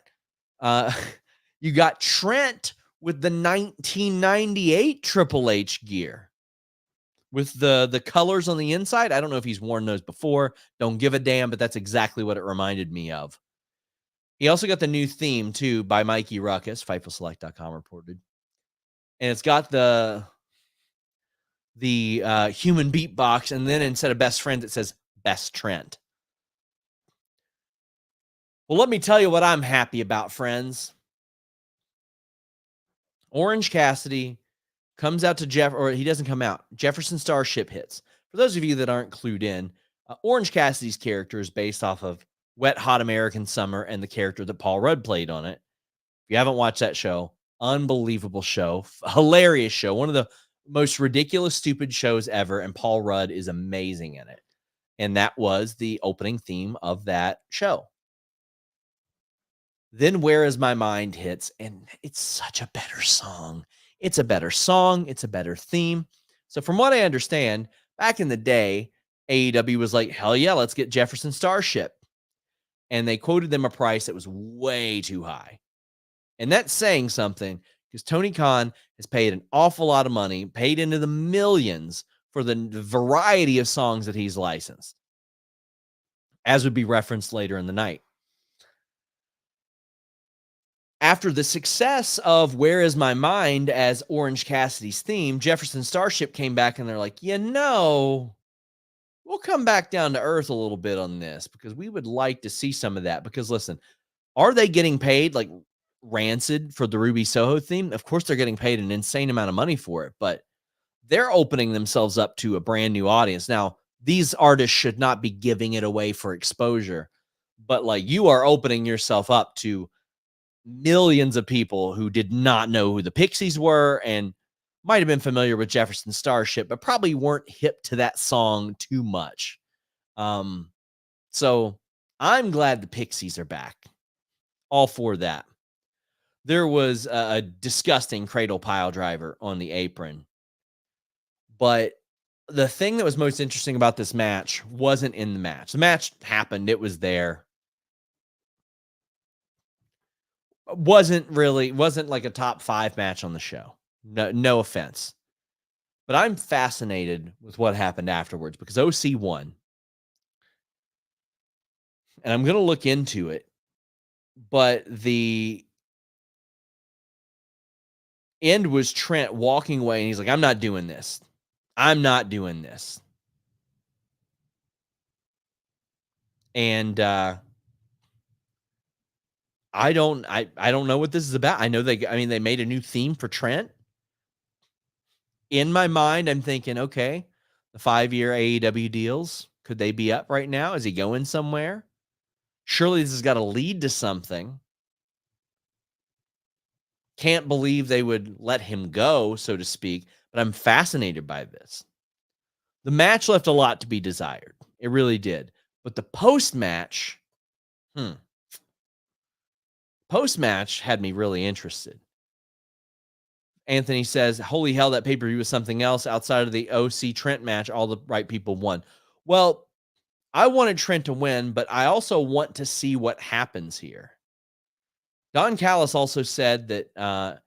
Trent with the 1998 Triple H gear with the colors on the inside. I don't know if he's worn those before. Don't give a damn, but that's exactly what it reminded me of. He also got the new theme, too, by Mikey Ruckus, FightfulSelect.com reported. And it's got the human beatbox, and then instead of best friend, it says best Trent. Well, let me tell you what I'm happy about, friends. Orange Cassidy comes out to or he doesn't come out. Jefferson Starship hits. For those of you that aren't clued in, Orange Cassidy's character is based off of Wet Hot American Summer and the character that Paul Rudd played on it. If you haven't watched that show, unbelievable show, hilarious show, one of the most ridiculous, stupid shows ever, and Paul Rudd is amazing in it. And that was the opening theme of that show. Then Where Is My Mind hits, and it's such a better song. It's a better song. It's a better theme. So from what I understand, back in the day, AEW was like, hell yeah, let's get Jefferson Starship. And they quoted them a price that was way too high. And that's saying something, because Tony Khan has paid an awful lot of money, paid into the millions for the variety of songs that he's licensed, as would be referenced later in the night. After the success of Where Is My Mind as Orange Cassidy's theme, Jefferson Starship came back and they're like, we'll come back down to earth a little bit on this because we would like to see some of that. Because listen, are they getting paid like Rancid for the Ruby Soho theme? Of course they're getting paid an insane amount of money for it, but they're opening themselves up to a brand new audience. Now, these artists should not be giving it away for exposure, but like you are opening yourself up to millions of people who did not know who the Pixies were and might have been familiar with Jefferson Starship, but probably weren't hip to that song too much. So I'm glad the Pixies are back. All for that. There was a disgusting cradle pile driver on the apron. But the thing that was most interesting about this match wasn't in the match. The match happened. It was there. Wasn't like a top 5 match on the show. No offense. But I'm fascinated with what happened afterwards because OC won. And I'm going to look into it. But the end was Trent walking away and he's like, I'm not doing this. I'm not doing this. And I don't know what this is about. I know they made a new theme for Trent. In my mind, I'm thinking, okay, the 5-year AEW deals, could they be up right now? Is he going somewhere? Surely this has got to lead to something. Can't believe they would let him go, so to speak, but I'm fascinated by this. The match left a lot to be desired. It really did. But the post-match, post-match had me really interested. Anthony says, holy hell, that pay-per-view was something else. Outside of the OC Trent match, all the right people won. Well, I wanted Trent to win, but I also want to see what happens here. Don Callis also said that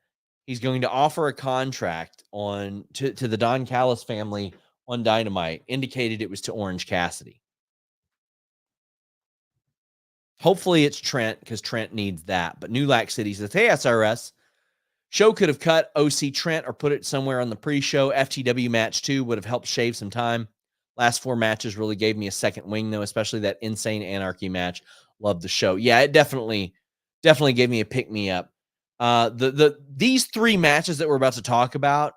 he's going to offer a contract to the Don Callis family on Dynamite, indicated it was to Orange Cassidy. Hopefully it's Trent because Trent needs that. But New Lac City says, hey, SRS, show could have cut OC Trent or put it somewhere on the pre-show. FTW match 2 would have helped shave some time. Last 4 matches really gave me a second wing, though, especially that Insane Anarchy match. Love the show. Yeah, it definitely gave me a pick-me-up. These three matches that we're about to talk about,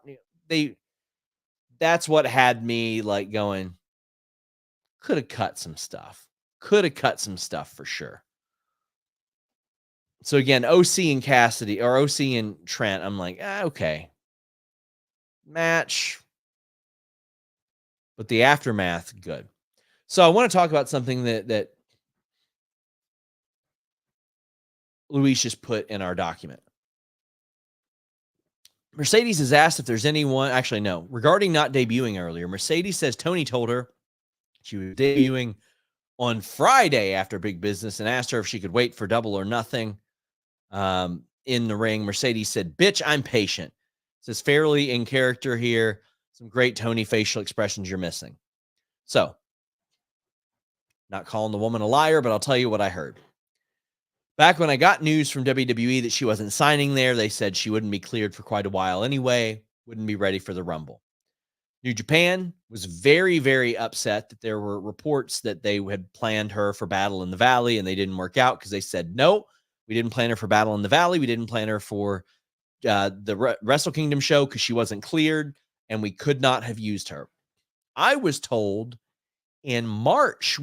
that's what had me like going, could have cut some stuff. Could have cut some stuff for sure. So again, OC and Cassidy, or OC and Trent, I'm like, okay. Match. But the aftermath, good. So I want to talk about something that Luis just put in our document. Mercedes has asked if there's anyone, actually, no, regarding not debuting earlier. Mercedes says Toni told her she was debuting on Friday after Big Business and asked her if she could wait for Double or Nothing in the ring. Mercedes said, bitch, I'm patient. Says fairly in character here. Some great Toni facial expressions you're missing. So, not calling the woman a liar, but I'll tell you what I heard. Back when I got news from WWE that she wasn't signing there, they said she wouldn't be cleared for quite a while anyway, wouldn't be ready for the Rumble. New Japan was very, very upset that there were reports that they had planned her for Battle in the Valley and they didn't work out because they said, no, we didn't plan her for Battle in the Valley. We didn't plan her for the Wrestle Kingdom show because she wasn't cleared and we could not have used her. I was told in March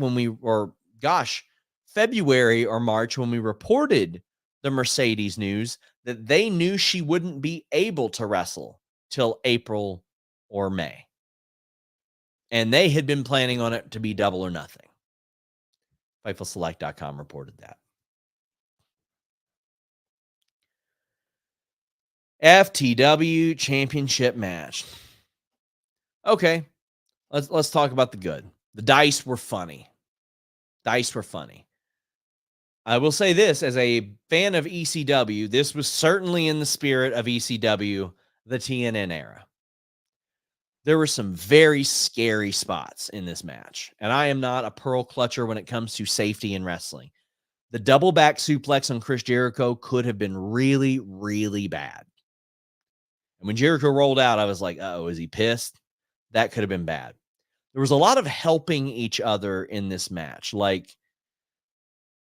February or March when we reported the Mercedes news that they knew she wouldn't be able to wrestle till April or May. And they had been planning on it to be Double or Nothing. FightfulSelect.com reported that. FTW Championship match. Okay, let's talk about the good. The dice were funny. I will say this, as a fan of ECW, this was certainly in the spirit of ECW, the TNN era. There were some very scary spots in this match, and I am not a pearl clutcher when it comes to safety in wrestling. The double back suplex on Chris Jericho could have been really, really bad. And when Jericho rolled out, I was like, uh-oh, is he pissed? That could have been bad. There was a lot of helping each other in this match. Like,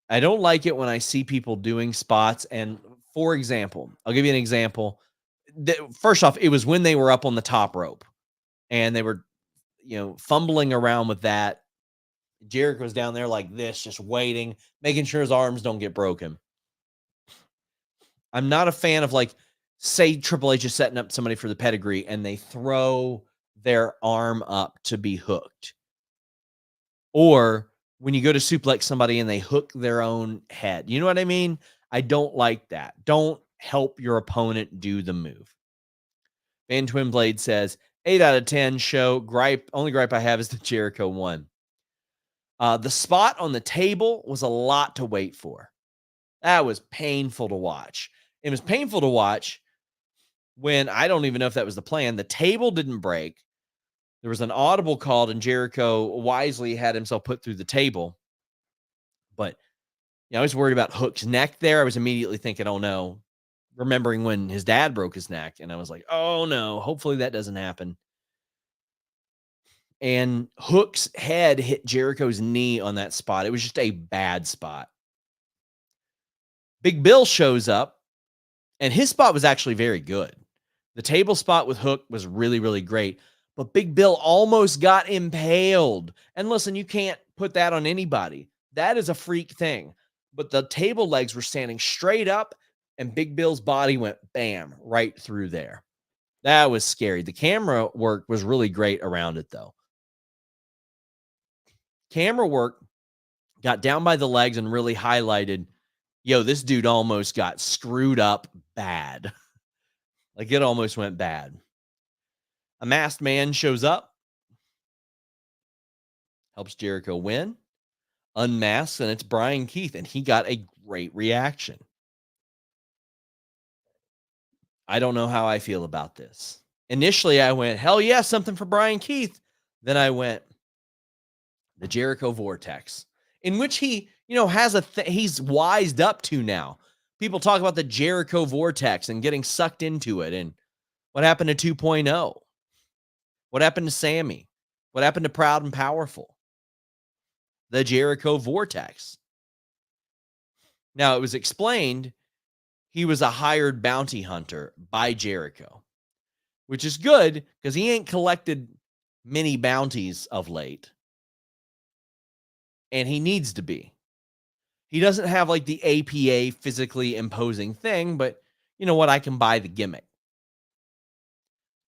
I don't like it when I see people doing spots. And for example, I'll give you an example. First off, it was when they were up on the top rope and they were, fumbling around with that. Jericho's down there like this, just waiting, making sure his arms don't get broken. I'm not a fan of, like, say Triple H is setting up somebody for the pedigree and they throw their arm up to be hooked. Or when you go to suplex somebody and they hook their own head. You know what I mean? I don't like that. Don't help your opponent do the move. Van Twinblade says, 8 out of 10 show. Only gripe I have is the Jericho one. The spot on the table was a lot to wait for. That was painful to watch. It was painful to watch when, I don't even know if that was the plan, the table didn't break. There was an audible called and Jericho wisely had himself put through the table. But I was worried about Hook's neck there. I was immediately thinking, oh no, remembering when his dad broke his neck. And I was like, oh no, hopefully that doesn't happen. And Hook's head hit Jericho's knee on that spot. It was just a bad spot. Big Bill shows up, and his spot was actually very good. The table spot with Hook was really, really great. But Big Bill almost got impaled. And listen, you can't put that on anybody. That is a freak thing. But the table legs were standing straight up, and Big Bill's body went bam, right through there. That was scary. The camera work was really great around it, though. Camera work got down by the legs and really highlighted, this dude almost got screwed up bad. Like, it almost went bad. A masked man shows up, helps Jericho win, unmasks, and it's Bryan Keith, and he got a great reaction. I don't know how I feel about this. Initially, I went, hell yeah, something for Bryan Keith. Then I went, the Jericho Vortex, in which he, has he's wised up to now. People talk about the Jericho Vortex and getting sucked into it. And what happened to 2.0? What happened to Sammy? What happened to Proud and Powerful? The Jericho Vortex. Now, it was explained he was a hired bounty hunter by Jericho, which is good because he ain't collected many bounties of late. And he needs to be. He doesn't have like the APA physically imposing thing, but you know what? I can buy the gimmick.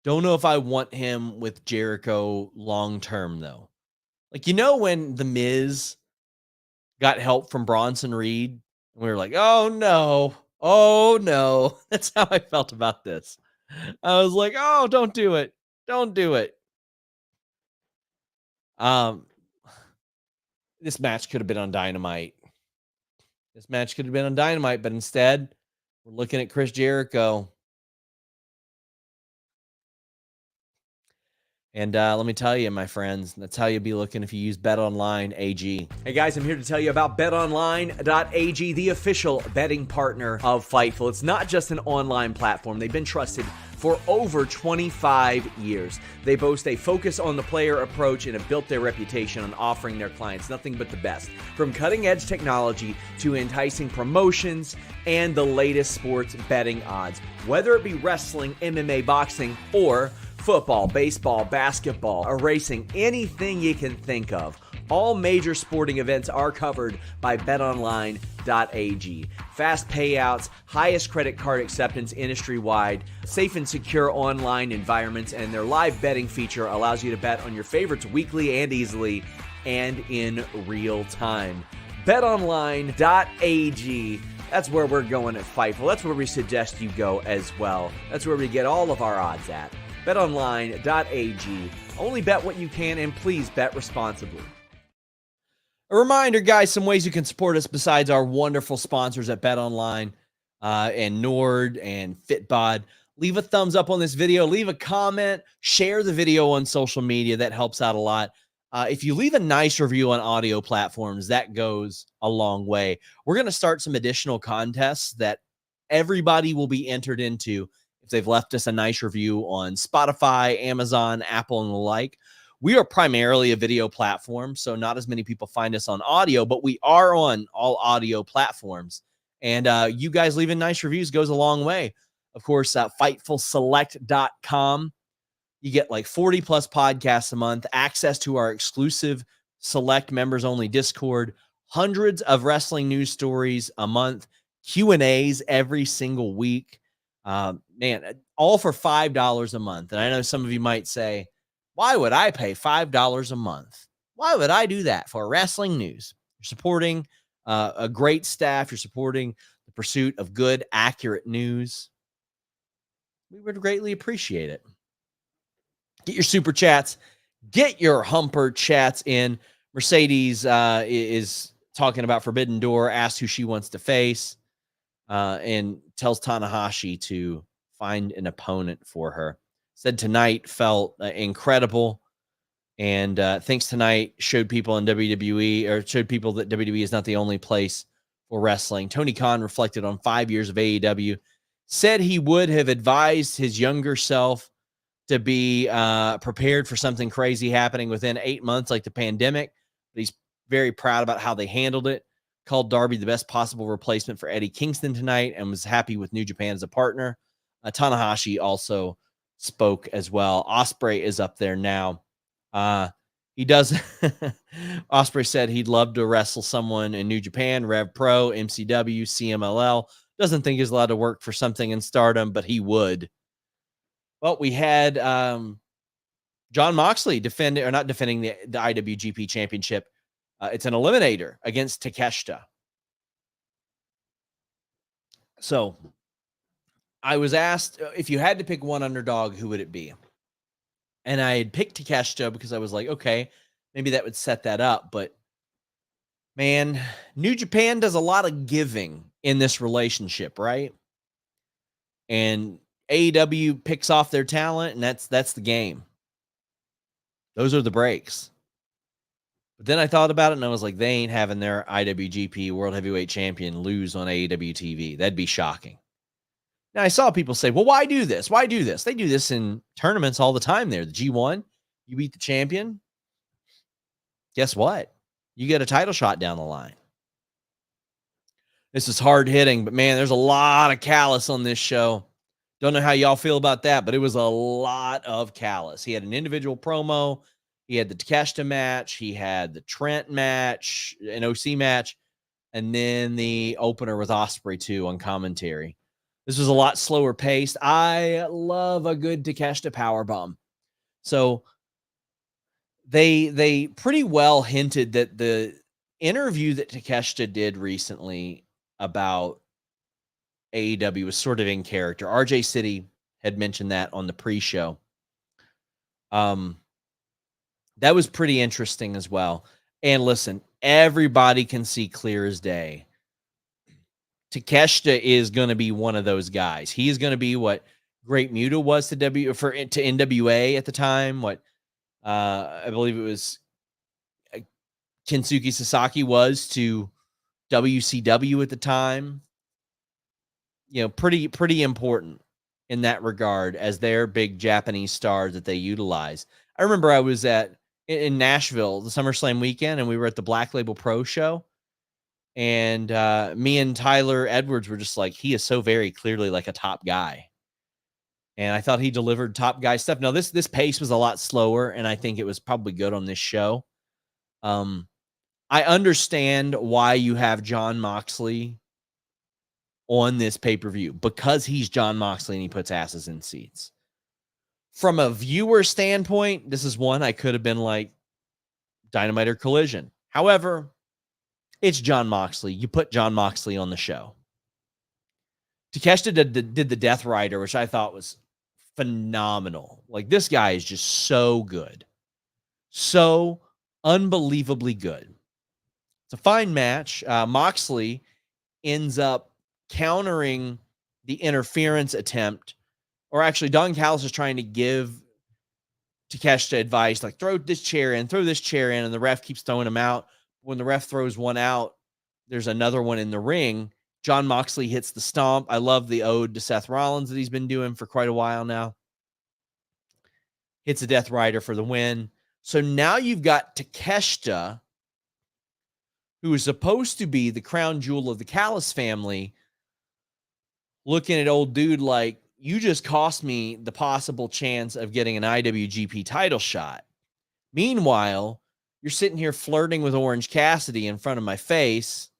Don't know if I want him with Jericho long term, though. Like, you know, when The Miz got help from Bronson Reed, and we were like, oh no. Oh no. That's how I felt about this. I was like, oh, don't do it. Don't do it. This match could have been on Dynamite. This match could have been on Dynamite, but instead, we're looking at Chris Jericho. And let me tell you, my friends, that's how you'll be looking if you use BetOnline AG. Hey guys, I'm here to tell you about BetOnline.ag, the official betting partner of Fightful. It's not just an online platform. They've been trusted for over 25 years. They boast a focus on the player approach and have built their reputation on offering their clients nothing but the best. From cutting-edge technology to enticing promotions and the latest sports betting odds. Whether it be wrestling, MMA, boxing, or football, baseball, basketball, or racing, anything you can think of. All major sporting events are covered by betonline.ag. Fast payouts, highest credit card acceptance industry-wide, safe and secure online environments, and their live betting feature allows you to bet on your favorites weekly and easily and in real time. betonline.ag. That's where we're going at Fightful. That's where we suggest you go as well. That's where we get all of our odds at. BetOnline.ag. Only bet what you can, and please bet responsibly. A reminder, guys, some ways you can support us besides our wonderful sponsors at BetOnline and Nord and Fitbod. Leave a thumbs up on this video. Leave a comment. Share the video on social media. That helps out a lot. If you leave a nice review on audio platforms, that goes a long way. We're going to start some additional contests that everybody will be entered into if they've left us a nice review on Spotify, Amazon, Apple, and the like. We are primarily a video platform, so not as many people find us on audio, but we are on all audio platforms. And you guys leaving nice reviews goes a long way. Of course, FightfulSelect.com. You get like 40 plus podcasts a month, access to our exclusive select members only Discord, hundreds of wrestling news stories a month, Q&As every single week. Man, all for $5 a month. And I know some of you might say, why would I pay $5 a month? Why would I do that for wrestling news? You're supporting a great staff. You're supporting the pursuit of good, accurate news. We would greatly appreciate it. Get your super chats. Get your humper chats in. Mercedes is talking about Forbidden Door, asked who she wants to face, and tells Tanahashi to find an opponent for her. Said tonight felt incredible, and thinks tonight showed people in WWE, or showed people that WWE is not the only place for wrestling. Tony Khan reflected on 5 years of AEW, said he would have advised his younger self to be prepared for something crazy happening within 8 months, like the pandemic. But he's very proud about how they handled it. Called Darby the best possible replacement for Eddie Kingston tonight, and was happy with New Japan as a partner. Tanahashi also spoke as well. Ospreay is up there now. He does. Ospreay said he'd love to wrestle someone in New Japan, Rev Pro, MCW, CMLL. Doesn't think he's allowed to work for something in Stardom, but he would. Well, we had John Moxley not defending the IWGP Championship. It's an eliminator against Takeshita. So I was asked if you had to pick one underdog, who would it be? And I had picked Takeshita because I was like, okay, maybe that would set that up. But man, New Japan does a lot of giving in this relationship, right? And AEW picks off their talent, and that's the game. Those are the breaks. But then I thought about it, and I was like, they ain't having their IWGP World Heavyweight Champion lose on AEW TV. That'd be shocking. Now, I saw people say, well, why do this? Why do this? They do this in tournaments all the time there. The G1, you beat the champion. Guess what? You get a title shot down the line. This is hard hitting, but man, there's a lot of callous on this show. Don't know how y'all feel about that, but it was a lot of callous. He had an individual promo. He had the Takeshita match. He had the Trent match, an OC match, and then the opener with Ospreay too on commentary. This was a lot slower paced. I love a good Takeshita powerbomb. So they pretty well hinted that the interview that Takeshita did recently about AEW was sort of in character. RJ City had mentioned that on the pre-show. That was pretty interesting as well. And listen, everybody can see clear as day. Takeshita is going to be one of those guys. He's going to be what Great Muta was to NWA at the time. What I believe it was Kensuke Sasaki was to WCW at the time. You know, pretty important in that regard as their big Japanese stars that they utilize. I remember I was in Nashville the SummerSlam weekend, and we were at the Black Label Pro show, and me and Tyler Edwards were just like, he is so very clearly like a top guy, and I thought he delivered top guy stuff. Now this pace was a lot slower, and I think it was probably good on this show. I understand why you have Jon Moxley on this pay-per-view, because he's Jon Moxley and he puts asses in seats. From a viewer standpoint, this is one I could have been like Dynamite or Collision. However, it's Jon Moxley. You put Jon Moxley on the show. Takeshita did the Death Rider, which I thought was phenomenal. Like, this guy is just so good. So unbelievably good. It's a fine match. Moxley ends up countering the interference attempt, or actually Don Callis is trying to give Takeshita advice, like throw this chair in, and the ref keeps throwing them out. When the ref throws one out, there's another one in the ring. Jon Moxley hits the stomp. I love the ode to Seth Rollins that he's been doing for quite a while now. Hits a Death Rider for the win. So now you've got Takeshita, who is supposed to be the crown jewel of the Callis family, looking at old dude like, you just cost me the possible chance of getting an IWGP title shot. Meanwhile, you're sitting here flirting with Orange Cassidy in front of my face.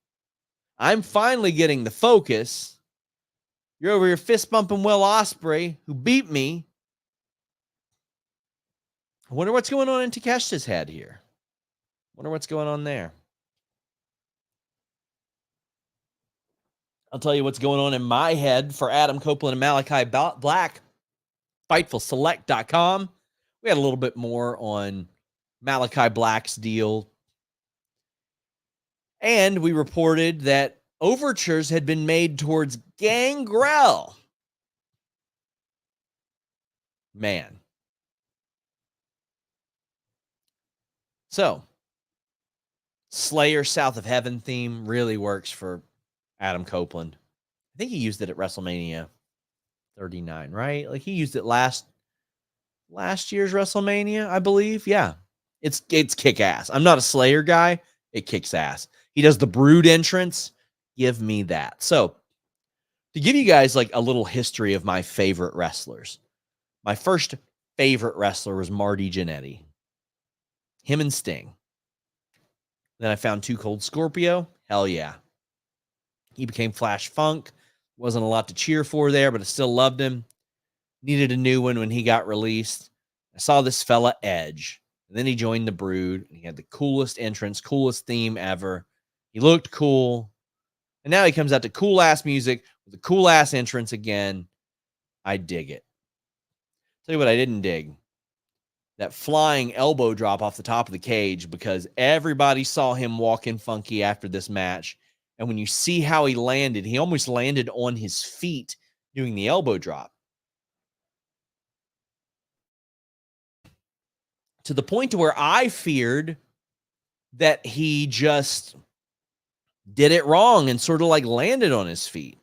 I'm finally getting the focus. You're over here fist bumping Will Ospreay, who beat me. I wonder what's going on in Takeshita's head here. Wonder what's going on there. I'll tell you what's going on in my head for Adam Copeland and Malakai Black. FightfulSelect.com. We had a little bit more on Malakai Black's deal. And we reported that overtures had been made towards Gangrel. Man. So, Slayer South of Heaven theme really works for Adam Copeland. I think he used it at WrestleMania 39, right? Like, he used it last year's WrestleMania, I believe. Yeah. It's kick-ass. I'm not a Slayer guy. It kicks ass. He does the Brood entrance. Give me that. So, to give you guys like a little history of my favorite wrestlers, my first favorite wrestler was Marty Jannetty. Him and Sting. Then I found Too Cold Scorpio. Hell yeah. He became Flash Funk. Wasn't a lot to cheer for there, but I still loved him. Needed a new one when he got released. I saw this fella Edge. And then he joined the Brood. And he had the coolest entrance, coolest theme ever. He looked cool. And now he comes out to cool-ass music with a cool-ass entrance again. I dig it. Tell you what I didn't dig. That flying elbow drop off the top of the cage, because everybody saw him walking funky after this match. And when you see how he landed, he almost landed on his feet doing the elbow drop. To the point to where I feared that he just did it wrong and sort of like landed on his feet.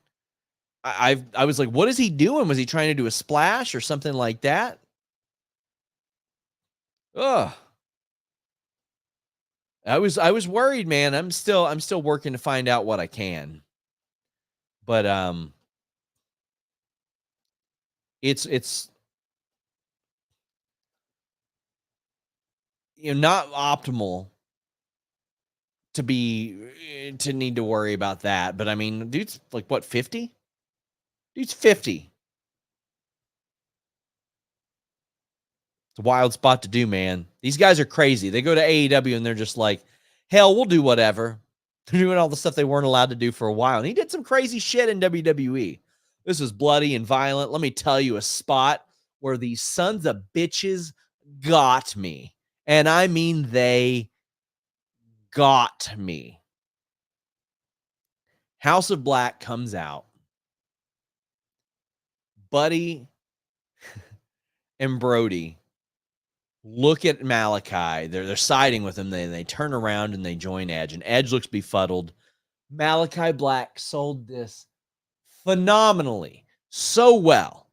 I was like, what is he doing? Was he trying to do a splash or something like that? Ugh. I was worried, man. I'm still working to find out what I can. But it's not optimal to need to worry about that. But I mean, dude's like what, 50? Dude's 50. It's a wild spot to do, man. These guys are crazy. They go to AEW and they're just like, hell, we'll do whatever. They're doing all the stuff they weren't allowed to do for a while. And he did some crazy shit in WWE. This was bloody and violent. Let me tell you a spot where these sons of bitches got me. And I mean, they got me. House of Black comes out. Buddy and Brody look at Malakai. They're siding with him. They turn around and they join Edge. And Edge looks befuddled. Malakai Black sold this phenomenally, so well.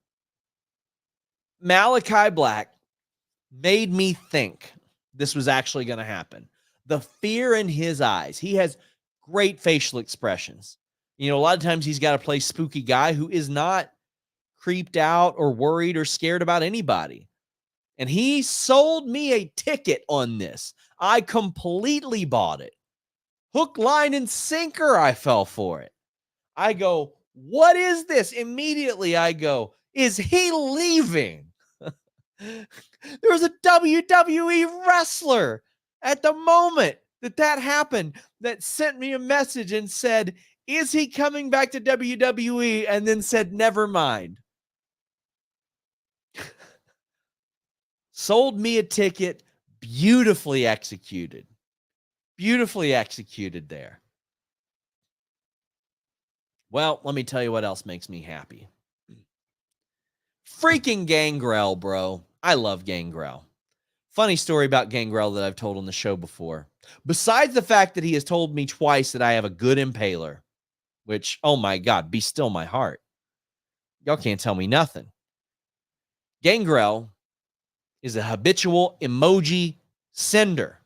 Malakai Black made me think this was actually going to happen. The fear in his eyes. He has great facial expressions. A lot of times he's got to play spooky guy who is not creeped out or worried or scared about anybody. And he sold me a ticket on this. I completely bought it. Hook, line, and sinker, I fell for it. I go, what is this? Immediately I go, is he leaving? There was a WWE wrestler at the moment that happened that sent me a message and said, is he coming back to WWE? And then said, never mind. Sold me a ticket, beautifully executed. Beautifully executed there. Well, let me tell you what else makes me happy. Freaking Gangrel, bro. I love Gangrel. Funny story about Gangrel that I've told on the show before. Besides the fact that he has told me twice that I have a good impaler, which, oh my God, be still my heart. Y'all can't tell me nothing. Gangrel is a habitual emoji sender.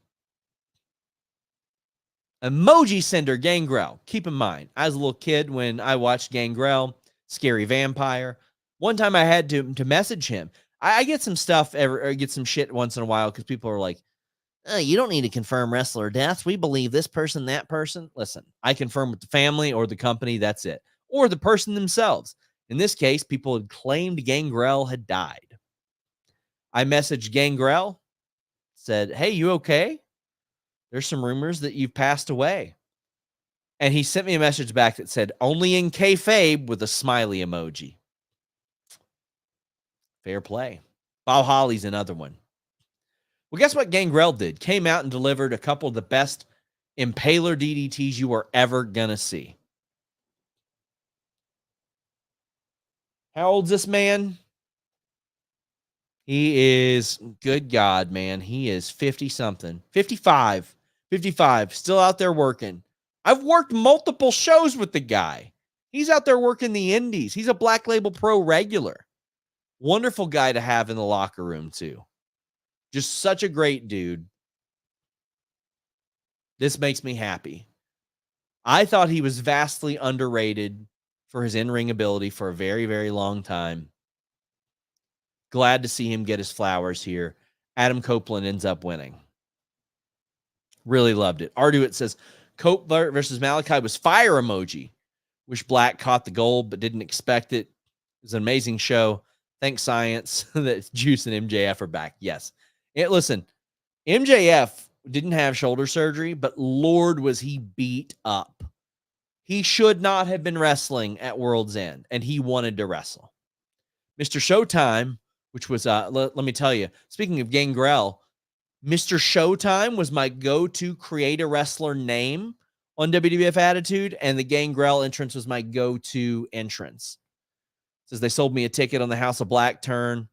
Emoji sender, Gangrel. Keep in mind, I was a little kid when I watched Gangrel, Scary Vampire. One time I had to message him. I get some stuff, or get some shit once in a while because people are like, oh, you don't need to confirm wrestler deaths. We believe this person, that person. Listen, I confirm with the family or the company, that's it. Or the person themselves. In this case, people had claimed Gangrel had died. I messaged Gangrel, said, hey, you okay? There's some rumors that you've passed away. And he sent me a message back that said, only in kayfabe, with a smiley emoji. Fair play. Bob Holly's another one. Well, guess what Gangrel did? Came out and delivered a couple of the best impaler DDTs you are ever going to see. How old's this man? He is, good God, man. He is 50-something. 55. 55. Still out there working. I've worked multiple shows with the guy. He's out there working the indies. He's a Black Label Pro regular. Wonderful guy to have in the locker room, too. Just such a great dude. This makes me happy. I thought he was vastly underrated for his in-ring ability for a very, very long time. Glad to see him get his flowers here. Adam Copeland ends up winning. Really loved it. Arduit says, Cope versus Malakai was fire emoji. Wish Black caught the gold, but didn't expect it. It was an amazing show. Thanks, science, that Juice and MJF are back. Yes. Listen, MJF didn't have shoulder surgery, but Lord, was he beat up. He should not have been wrestling at World's End, and he wanted to wrestle. Mr. Showtime, which was, let me tell you, speaking of Gangrel, Mr. Showtime was my go-to create-a-wrestler name on WWF Attitude, and the Gangrel entrance was my go-to entrance. Says they sold me a ticket on the House of Black turn.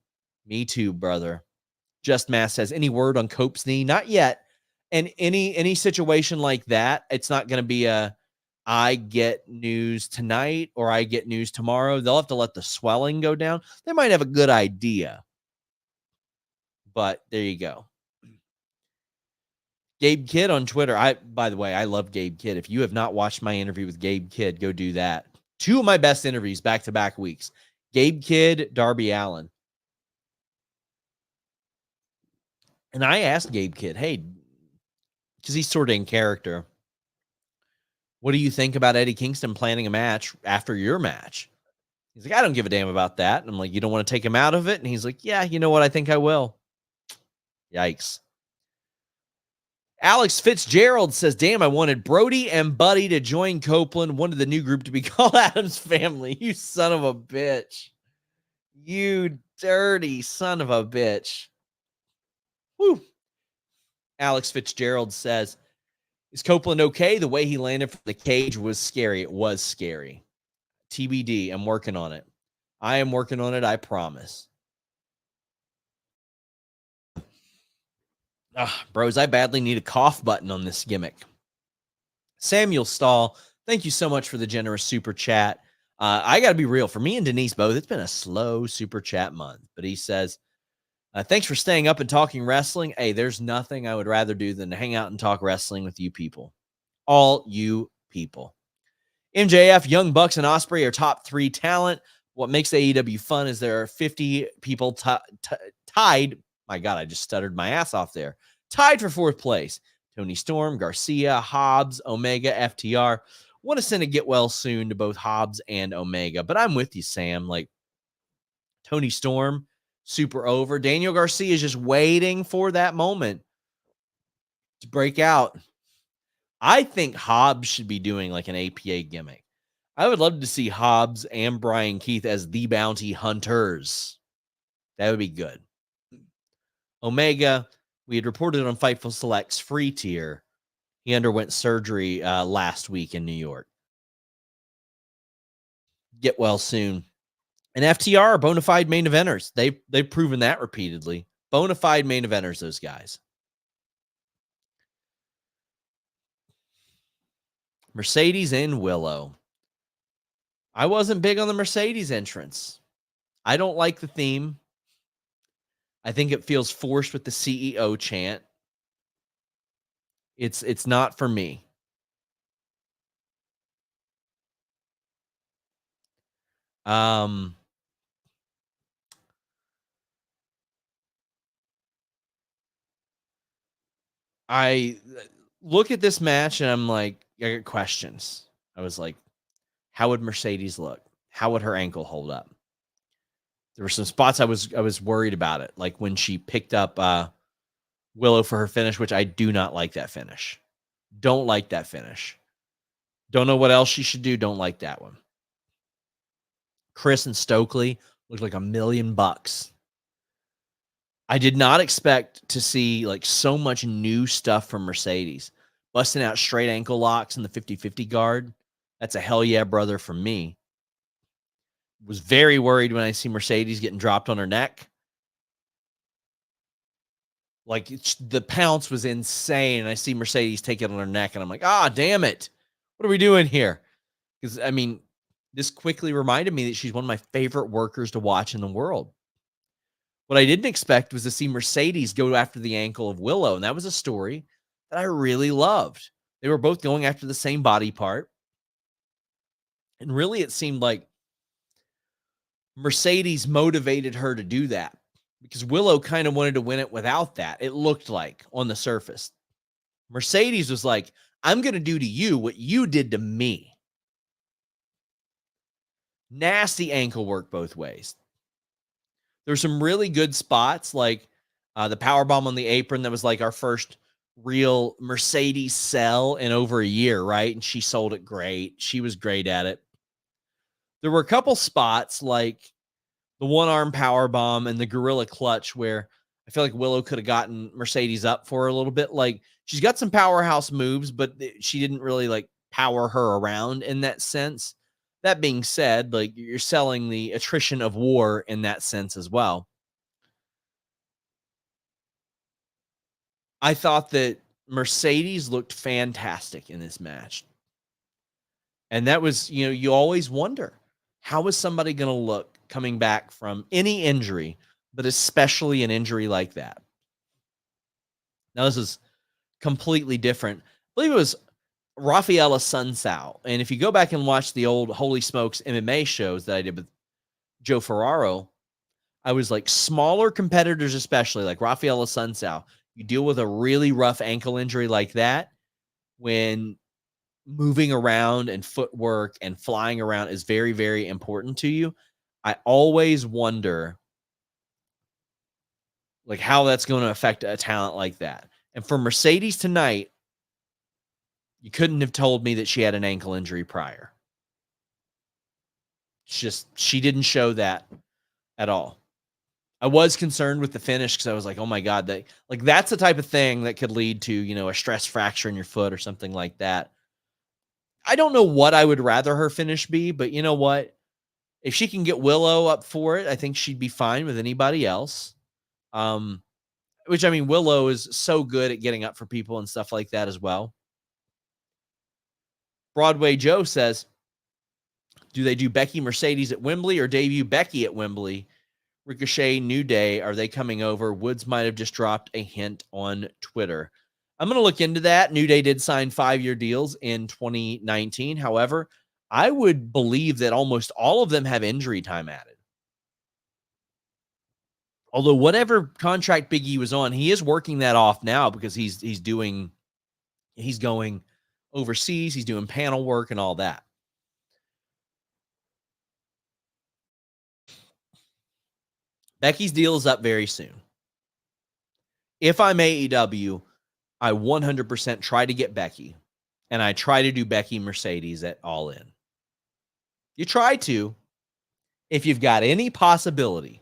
Me too, brother. Just Mass says, any word on Cope's knee? Not yet. And any situation like that, it's not going to be a, I get news tonight or I get news tomorrow. They'll have to let the swelling go down. They might have a good idea. But there you go. Gabe Kidd on Twitter. By the way, I love Gabe Kidd. If you have not watched my interview with Gabe Kidd, go do that. Two of my best interviews back-to-back weeks. Gabe Kidd, Darby Allin. And I asked Gabe Kidd, hey, because he's sort of in character, what do you think about Eddie Kingston planning a match after your match? He's like, I don't give a damn about that. And I'm like, you don't want to take him out of it? And he's like, yeah, you know what? I think I will. Yikes. Alex Fitzgerald says, damn, I wanted Brody and Buddy to join Copeland, wanted the new group to be called Adam's Family. You son of a bitch. You dirty son of a bitch. Woo. Alex Fitzgerald says, is Copeland okay? The way he landed from the cage was scary. It was scary. TBD. I'm working on it. I am working on it. I promise. Bros, I badly need a cough button on this gimmick. Samuel Stahl, thank you so much for the generous super chat. I got to be real. For me and Denise both, it's been a slow super chat month. But he says, thanks for staying up and talking wrestling. Hey, there's nothing I would rather do than to hang out and talk wrestling with you people. All you people. MJF, Young Bucks, and Ospreay are top 3 talent. What makes AEW fun is there are 50 people tied. My God, I just stuttered my ass off there. Tied for 4th place. Toni Storm, Garcia, Hobbs, Omega, FTR. Want to send a get well soon to both Hobbs and Omega. But I'm with you, Sam. Like, Toni Storm, super over. Daniel Garcia is just waiting for that moment to break out. I think Hobbs should be doing like an APA gimmick. I would love to see Hobbs and Brian Keith as the bounty hunters. That would be good. Omega, we had reported on Fightful Select's free tier. He underwent surgery last week in New York. Get well soon. And FTR are bona fide main eventers. They've proven that repeatedly. Bona fide main eventers, those guys. Mercedes and Willow. I wasn't big on the Mercedes entrance. I don't like the theme. I think it feels forced with the CEO chant. It's not for me. I look at this match and I'm like, I got questions. I was like, how would Mercedes look? How would her ankle hold up? There were some spots I was worried about it, like when she picked up Willow for her finish, which I do not like that finish. Don't like that finish. Don't know what else she should do. Don't like that one. Chris and Stokely looked like $1 million. I did not expect to see like so much new stuff from Mercedes. Busting out straight ankle locks in the 50-50 guard. That's a hell yeah, brother, from me. Was very worried when I see Mercedes getting dropped on her neck. Like, the pounce was insane. I see Mercedes take it on her neck, and I'm like, damn it. What are we doing here? Because, I mean, this quickly reminded me that she's one of my favorite workers to watch in the world. What I didn't expect was to see Mercedes go after the ankle of Willow, and that was a story that I really loved. They were both going after the same body part. And really, it seemed like Mercedes motivated her to do that because Willow kind of wanted to win it without that. It looked like on the surface. Mercedes was like, I'm going to do to you what you did to me. Nasty ankle work both ways. There's some really good spots, like the powerbomb on the apron that was like our first real Mercedes sell in over a year, right? And she sold it great. She was great at it. There were a couple spots like the one-arm powerbomb and the gorilla clutch where I feel like Willow could have gotten Mercedes up for her a little bit. Like, she's got some powerhouse moves, but she didn't really like power her around in that sense. That being said, like, you're selling the attrition of war in that sense as well. I thought that Mercedes looked fantastic in this match. And that was, you always wonder, how is somebody going to look coming back from any injury, but especially an injury like that? Now, this is completely different. I believe it was Rafaela Sunsao. And if you go back and watch the old Holy Smokes MMA shows that I did with Joe Ferraro, I was like smaller competitors, especially like Rafaela Sunsao. You deal with a really rough ankle injury like that when moving around and footwork and flying around is very, very important to you. I always wonder like how that's going to affect a talent like that. And for Mercedes tonight, you couldn't have told me that she had an ankle injury prior. It's just, she didn't show that at all. I was concerned with the finish because I was like, oh my God, that's the type of thing that could lead to, a stress fracture in your foot or something like that. I don't know what I would rather her finish be, but you know what? If she can get Willow up for it, I think she'd be fine with anybody else. Which, I mean, Willow is so good at getting up for people and stuff like that as well. Broadway Joe says, do they do Becky Mercedes at Wembley or debut Becky at Wembley? Ricochet, New Day, are they coming over? Woods might have just dropped a hint on Twitter. I'm going to look into that. New Day did sign 5-year deals in 2019. However, I would believe that almost all of them have injury time added. Although whatever contract Big E was on, he is working that off now because he's going overseas. He's doing panel work and all that. Becky's deal is up very soon. If I'm AEW, I 100% try to get Becky, and I try to do Becky Mercedes at All In. You try to, if you've got any possibility,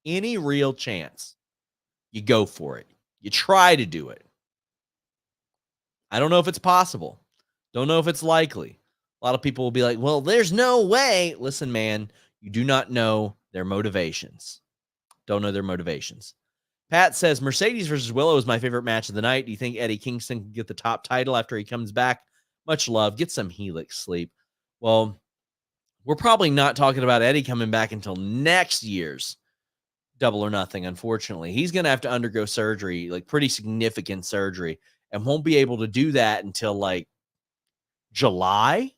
any real chance, you go for it. You try to do it. I don't know if it's possible. Don't know if it's likely. A lot of people will be like, well, there's no way. Listen, man, you do not know their motivations. Don't know their motivations. Pat says, Mercedes versus Willow is my favorite match of the night. Do you think Eddie Kingston can get the top title after he comes back? Much love. Get some Helix sleep. Well, we're probably not talking about Eddie coming back until next year's Double or Nothing, unfortunately. He's going to have to undergo surgery, like pretty significant surgery, and won't be able to do that until like July,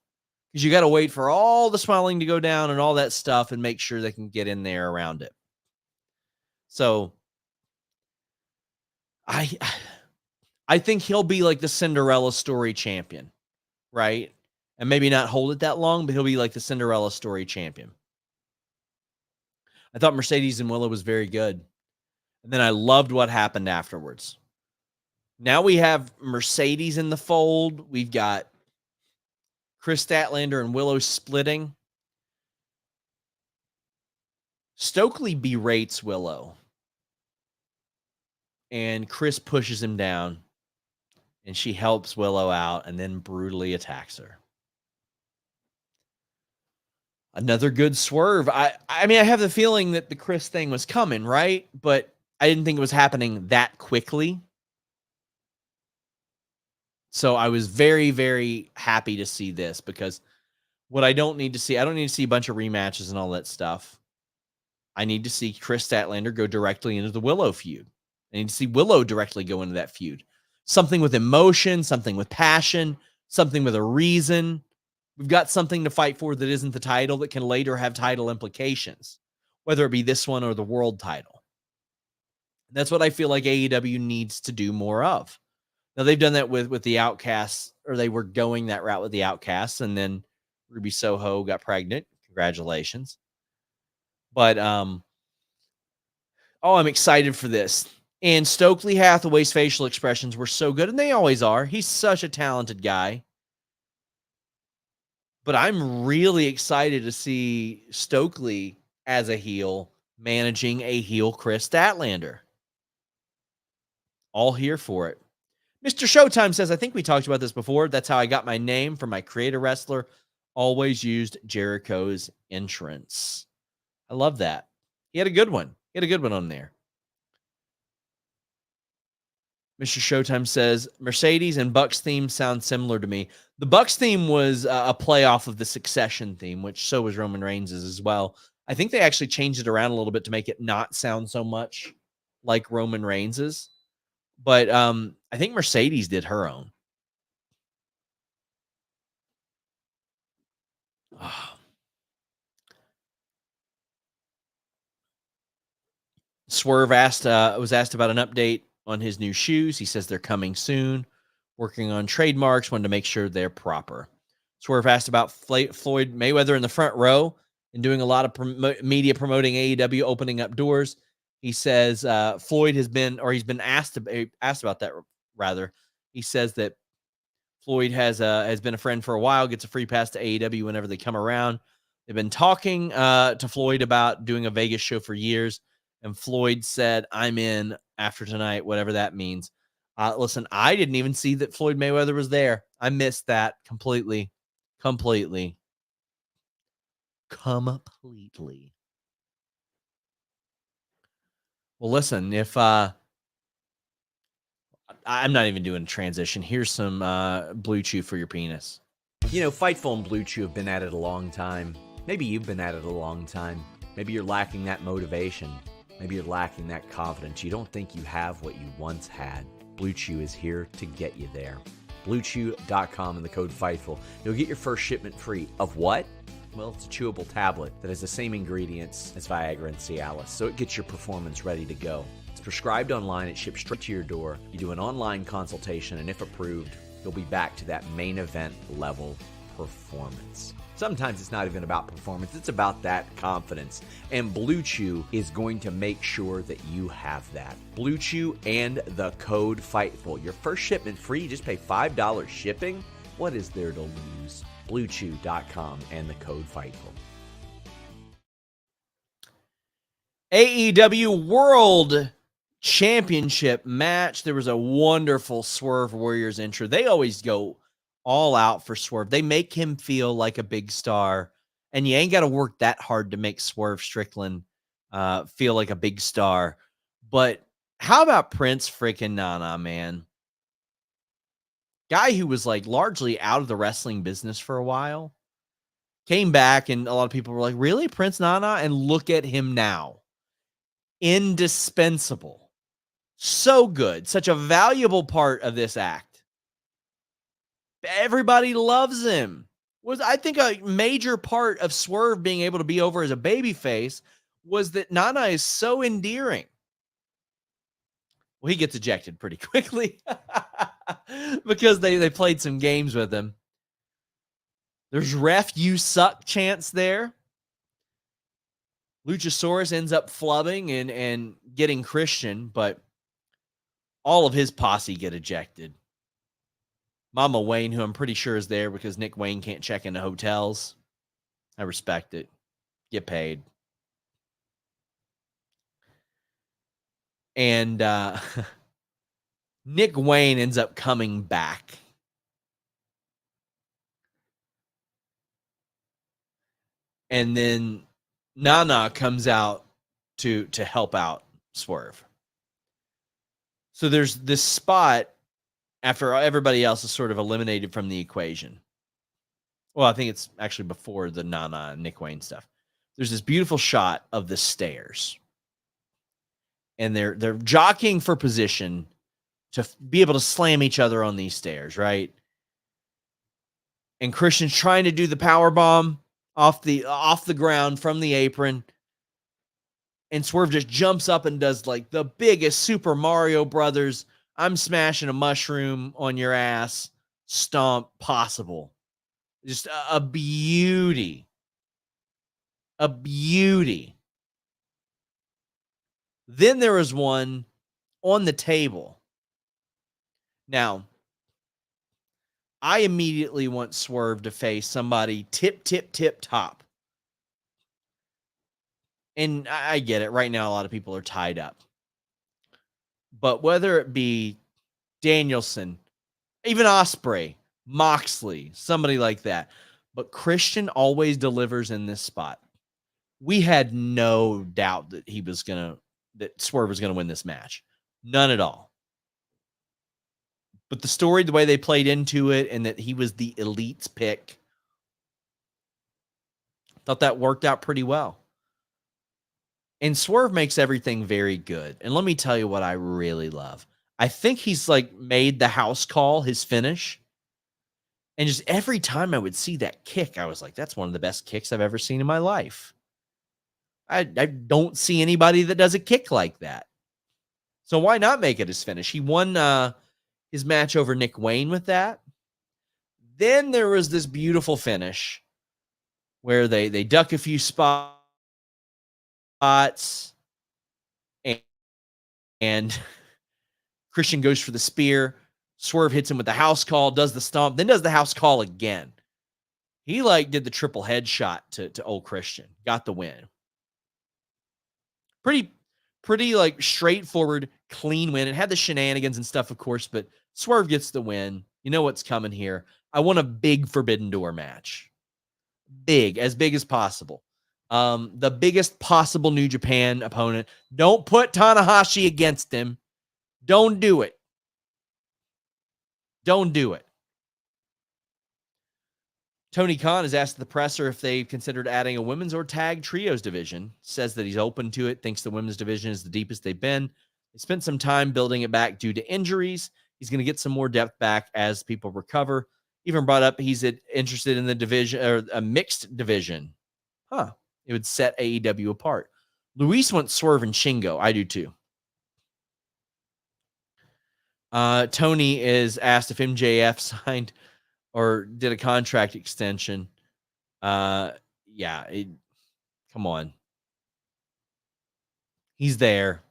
because you got to wait for all the swelling to go down and all that stuff and make sure they can get in there around it. So I think he'll be like the Cinderella story champion, right? And maybe not hold it that long, but he'll be like the Cinderella story champion. I thought Mercedes and Willow was very good. And then I loved what happened afterwards. Now we have Mercedes in the fold. We've got Chris Statlander and Willow splitting. Stokely berates Willow. And Chris pushes him down. And she helps Willow out and then brutally attacks her. Another good swerve. I mean, I have the feeling that the Chris thing was coming, right? But I didn't think it was happening that quickly. So I was very, very happy to see this, because what I don't need to see, I don't need to see a bunch of rematches and all that stuff. I need to see Chris Statlander go directly into the Willow feud. I need to see Willow directly go into that feud. Something with emotion, something with passion, something with a reason. We've got something to fight for that isn't the title, that can later have title implications, whether it be this one or the world title. That's what I feel like AEW needs to do more of. Now, they've done that with the Outcasts, or they were going that route with the Outcasts, and then Ruby Soho got pregnant. Congratulations. But, I'm excited for this. And Stokely Hathaway's facial expressions were so good, and they always are. He's such a talented guy. But I'm really excited to see Stokely as a heel managing a heel Chris Statlander. All here for it. Mr. Showtime says, I think we talked about this before. That's how I got my name for my creator wrestler. Always used Jericho's entrance. I love that. He had a good one. He had a good one on there. Mr. Showtime says, Mercedes and Bucks theme sound similar to me. The Bucks theme was a play off of the Succession theme, which so was Roman Reigns's as well. I think they actually changed it around a little bit to make it not sound so much like Roman Reigns's. But I think Mercedes did her own. Swerve was asked about an update on his new shoes. He says they're coming soon. Working on trademarks, wanted to make sure they're proper. Swerve asked about Floyd Mayweather in the front row and doing a lot of media promoting AEW, opening up doors. He says Floyd has been, or he's been asked about that rather. He says that Floyd has been a friend for a while, gets a free pass to AEW whenever they come around. They've been talking to Floyd about doing a Vegas show for years, and Floyd said, "I'm in after tonight," whatever that means. Listen, I didn't even see that Floyd Mayweather was there. I missed that completely. Well, listen, if I'm not even doing a transition. Here's some Blue Chew for your penis. You know, Fightful and Blue Chew have been at it a long time. Maybe you've been at it a long time. Maybe you're lacking that motivation. Maybe you're lacking that confidence. You don't think you have what you once had. Blue Chew is here to get you there. BlueChew.com and the code FIGHTFUL. You'll get your first shipment free. Of what? Well, it's a chewable tablet that has the same ingredients as Viagra and Cialis, so it gets your performance ready to go. It's prescribed online. It ships straight to your door. You do an online consultation, and if approved, you'll be back to that main event level performance. Sometimes it's not even about performance. It's about that confidence. And Blue Chew is going to make sure that you have that. Blue Chew and the code FIGHTFUL. Your first shipment free. You just pay $5 shipping. What is there to lose? BlueChew.com and the code FIGHTFUL. AEW World Championship match. There was a wonderful Swerve Warriors intro. They always go all out for Swerve. They make him feel like a big star, and you ain't got to work that hard to make Swerve Strickland feel like a big star. But how about Prince freaking Nana, man? Guy who was like largely out of the wrestling business for a while, came back, and a lot of people were like, really, Prince Nana? And look at him now. Indispensable. So good. Such a valuable part of this act. Everybody loves him. Was, I think, a major part of Swerve being able to be over as a babyface was that Nana is so endearing. Well, he gets ejected pretty quickly because they played some games with him. There's ref you suck chants there. Luchasaurus ends up flubbing and getting Christian, but all of his posse get ejected. Mama Wayne, who I'm pretty sure is there because Nick Wayne can't check into hotels. I respect it. Get paid. And Nick Wayne ends up coming back. And then Nana comes out to help out Swerve. So there's this spot after everybody else is sort of eliminated from the equation. Well, I think it's actually before the Nana and Nick Wayne stuff. There's this beautiful shot of the stairs. And they're jockeying for position to be able to slam each other on these stairs, right? And Christian's trying to do the power bomb off the ground from the apron. And Swerve just jumps up and does like the biggest Super Mario Brothers, I'm smashing a mushroom on your ass stomp possible. Just a beauty. A beauty. Then there was one on the table. Now, I immediately want Swerve to face somebody tip top. And I get it. Right now, a lot of people are tied up. But whether it be Danielson, even Ospreay, Moxley, somebody like that. But Christian always delivers in this spot. We had no doubt that that Swerve was going to win this match. None at all. But the story, the way they played into it, and that he was the elite's pick, thought that worked out pretty well. And Swerve makes everything very good. And let me tell you what I really love. I think he's like made the house call his finish. And just every time I would see that kick, I was like, that's one of the best kicks I've ever seen in my life. I don't see anybody that does a kick like that. So why not make it his finish? He won his match over Nick Wayne with that. Then there was this beautiful finish where they duck a few spots and Christian goes for the spear. Swerve hits him with the house call, does the stomp, then does the house call again. He did the triple headshot to old Christian, got the win. Pretty straightforward, clean win. It had the shenanigans and stuff, of course, but Swerve gets the win. You know what's coming here. I want a big Forbidden Door match. As big as possible. The biggest possible New Japan opponent. Don't put Tanahashi against him. Don't do it. Don't do it. Tony Khan has asked the presser if they've considered adding a women's or tag trios division. Says that he's open to it, thinks the women's division is the deepest they've been. They spent some time building it back due to injuries. He's going to get some more depth back as people recover. Even brought up he's interested in the division or a mixed division. It would set AEW apart. Luis wants Swerve and Shingo. I do too. Tony is asked if MJF signed or did a contract extension. Come on. He's there.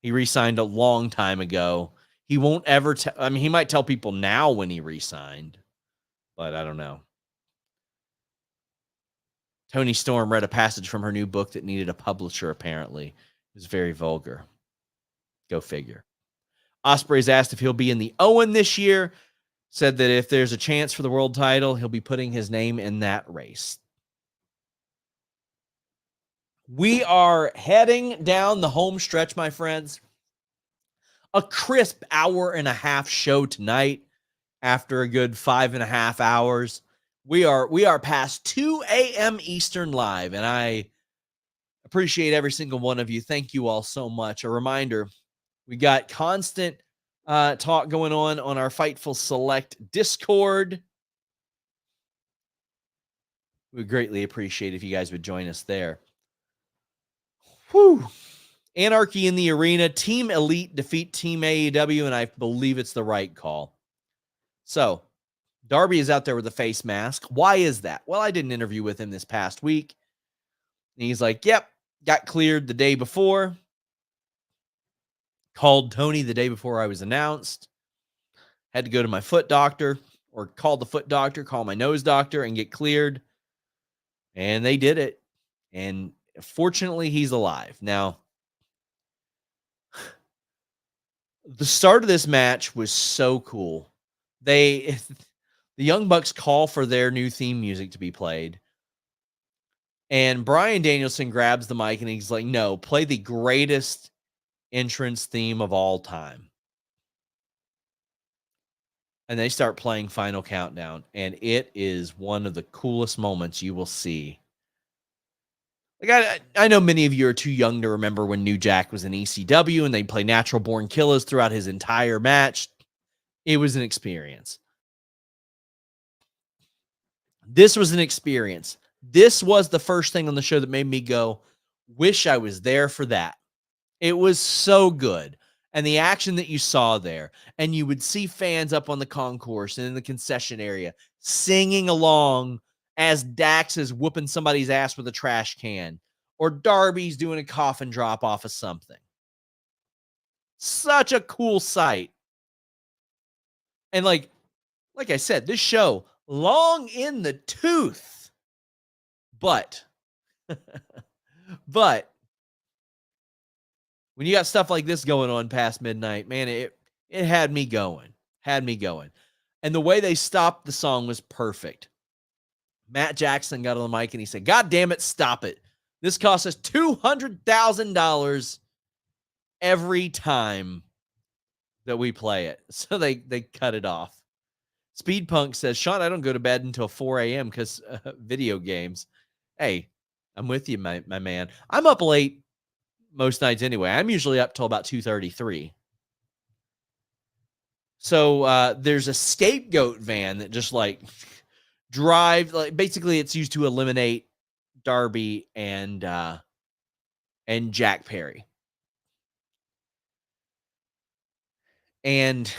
He re-signed a long time ago. He won't ever he might tell people now when he re-signed, but I don't know. Tony Storm read a passage from her new book that needed a publisher, apparently. It was very vulgar. Go figure. Ospreay's asked if he'll be in the Owen this year. Said that if there's a chance for the world title, he'll be putting his name in that race. We are heading down the home stretch, my friends. A crisp hour and a half show tonight after a good 5.5 hours. We are past 2 a.m. Eastern live, and I appreciate every single one of you. Thank you all so much. A reminder, we got constant talk going on our Fightful Select Discord. We would greatly appreciate if you guys would join us there. Whew. Anarchy in the arena. Team Elite defeat Team AEW, and I believe it's the right call. So, Darby is out there with a face mask. Why is that? Well, I did an interview with him this past week. And he's like, yep, got cleared the day before. Called Toni the day before I was announced. Had to go to my foot doctor, or call the foot doctor, call my nose doctor, and get cleared. And they did it. And fortunately, he's alive. Now, the start of this match was so cool. The Young Bucks call for their new theme music to be played. And Bryan Danielson grabs the mic and he's like, no, play the greatest entrance theme of all time. And they start playing Final Countdown. And it is one of the coolest moments you will see. I know many of you are too young to remember when New Jack was in ECW and they'd play Natural Born Killers throughout his entire match. It was an experience. This was an experience. This was the first thing on the show that made me go, wish I was there for that. It was so good. And the action that you saw there, and you would see fans up on the concourse and in the concession area singing along as Dax is whooping somebody's ass with a trash can, or Darby's doing a coffin drop off of something. Such a cool sight. And like I said, this show, long in the tooth. But when you got stuff like this going on past midnight, man, it had me going. And the way they stopped the song was perfect. Matt Jackson got on the mic and he said, God damn it, stop it. This costs us $200,000 every time that we play it. So they cut it off. Speed Punk says, Sean, I don't go to bed until 4 a.m. because video games. Hey, I'm with you, my man. I'm up late most nights anyway. I'm usually up till about 2:33. So there's a scapegoat van that just like drive, like basically it's used to eliminate Darby and Jack Perry. And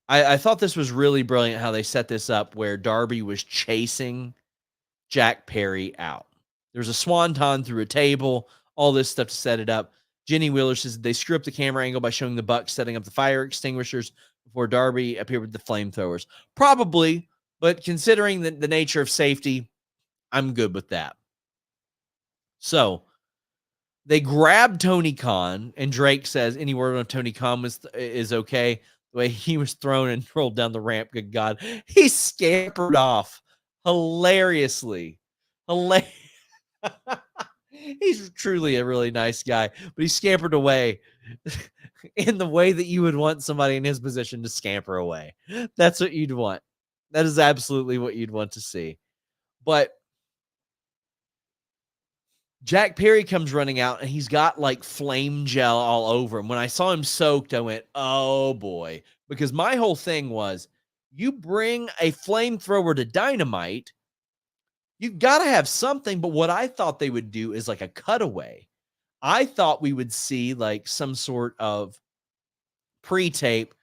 I thought this was really brilliant how they set this up, where Darby was chasing Jack Perry out. There's a swanton through a table, all this stuff to set it up. Jenny Wheeler says they screw up the camera angle by showing the Bucks setting up the fire extinguishers before Darby appeared with the flamethrowers. Probably, but considering the nature of safety, I'm good with that. So they grab Tony Khan, and Drake says any word on Tony Khan is okay. The way he was thrown and rolled down the ramp, good God. He scampered off hilariously. He's truly a really nice guy, but he scampered away in the way that you would want somebody in his position to scamper away. That's what you'd want. That is absolutely what you'd want to see. But Jack Perry comes running out, and he's got like flame gel all over him. When I saw him soaked, I went, oh boy. Because my whole thing was, you bring a flamethrower to Dynamite, you've got to have something. But what I thought they would do is like a cutaway. I thought we would see like some sort of pre-tape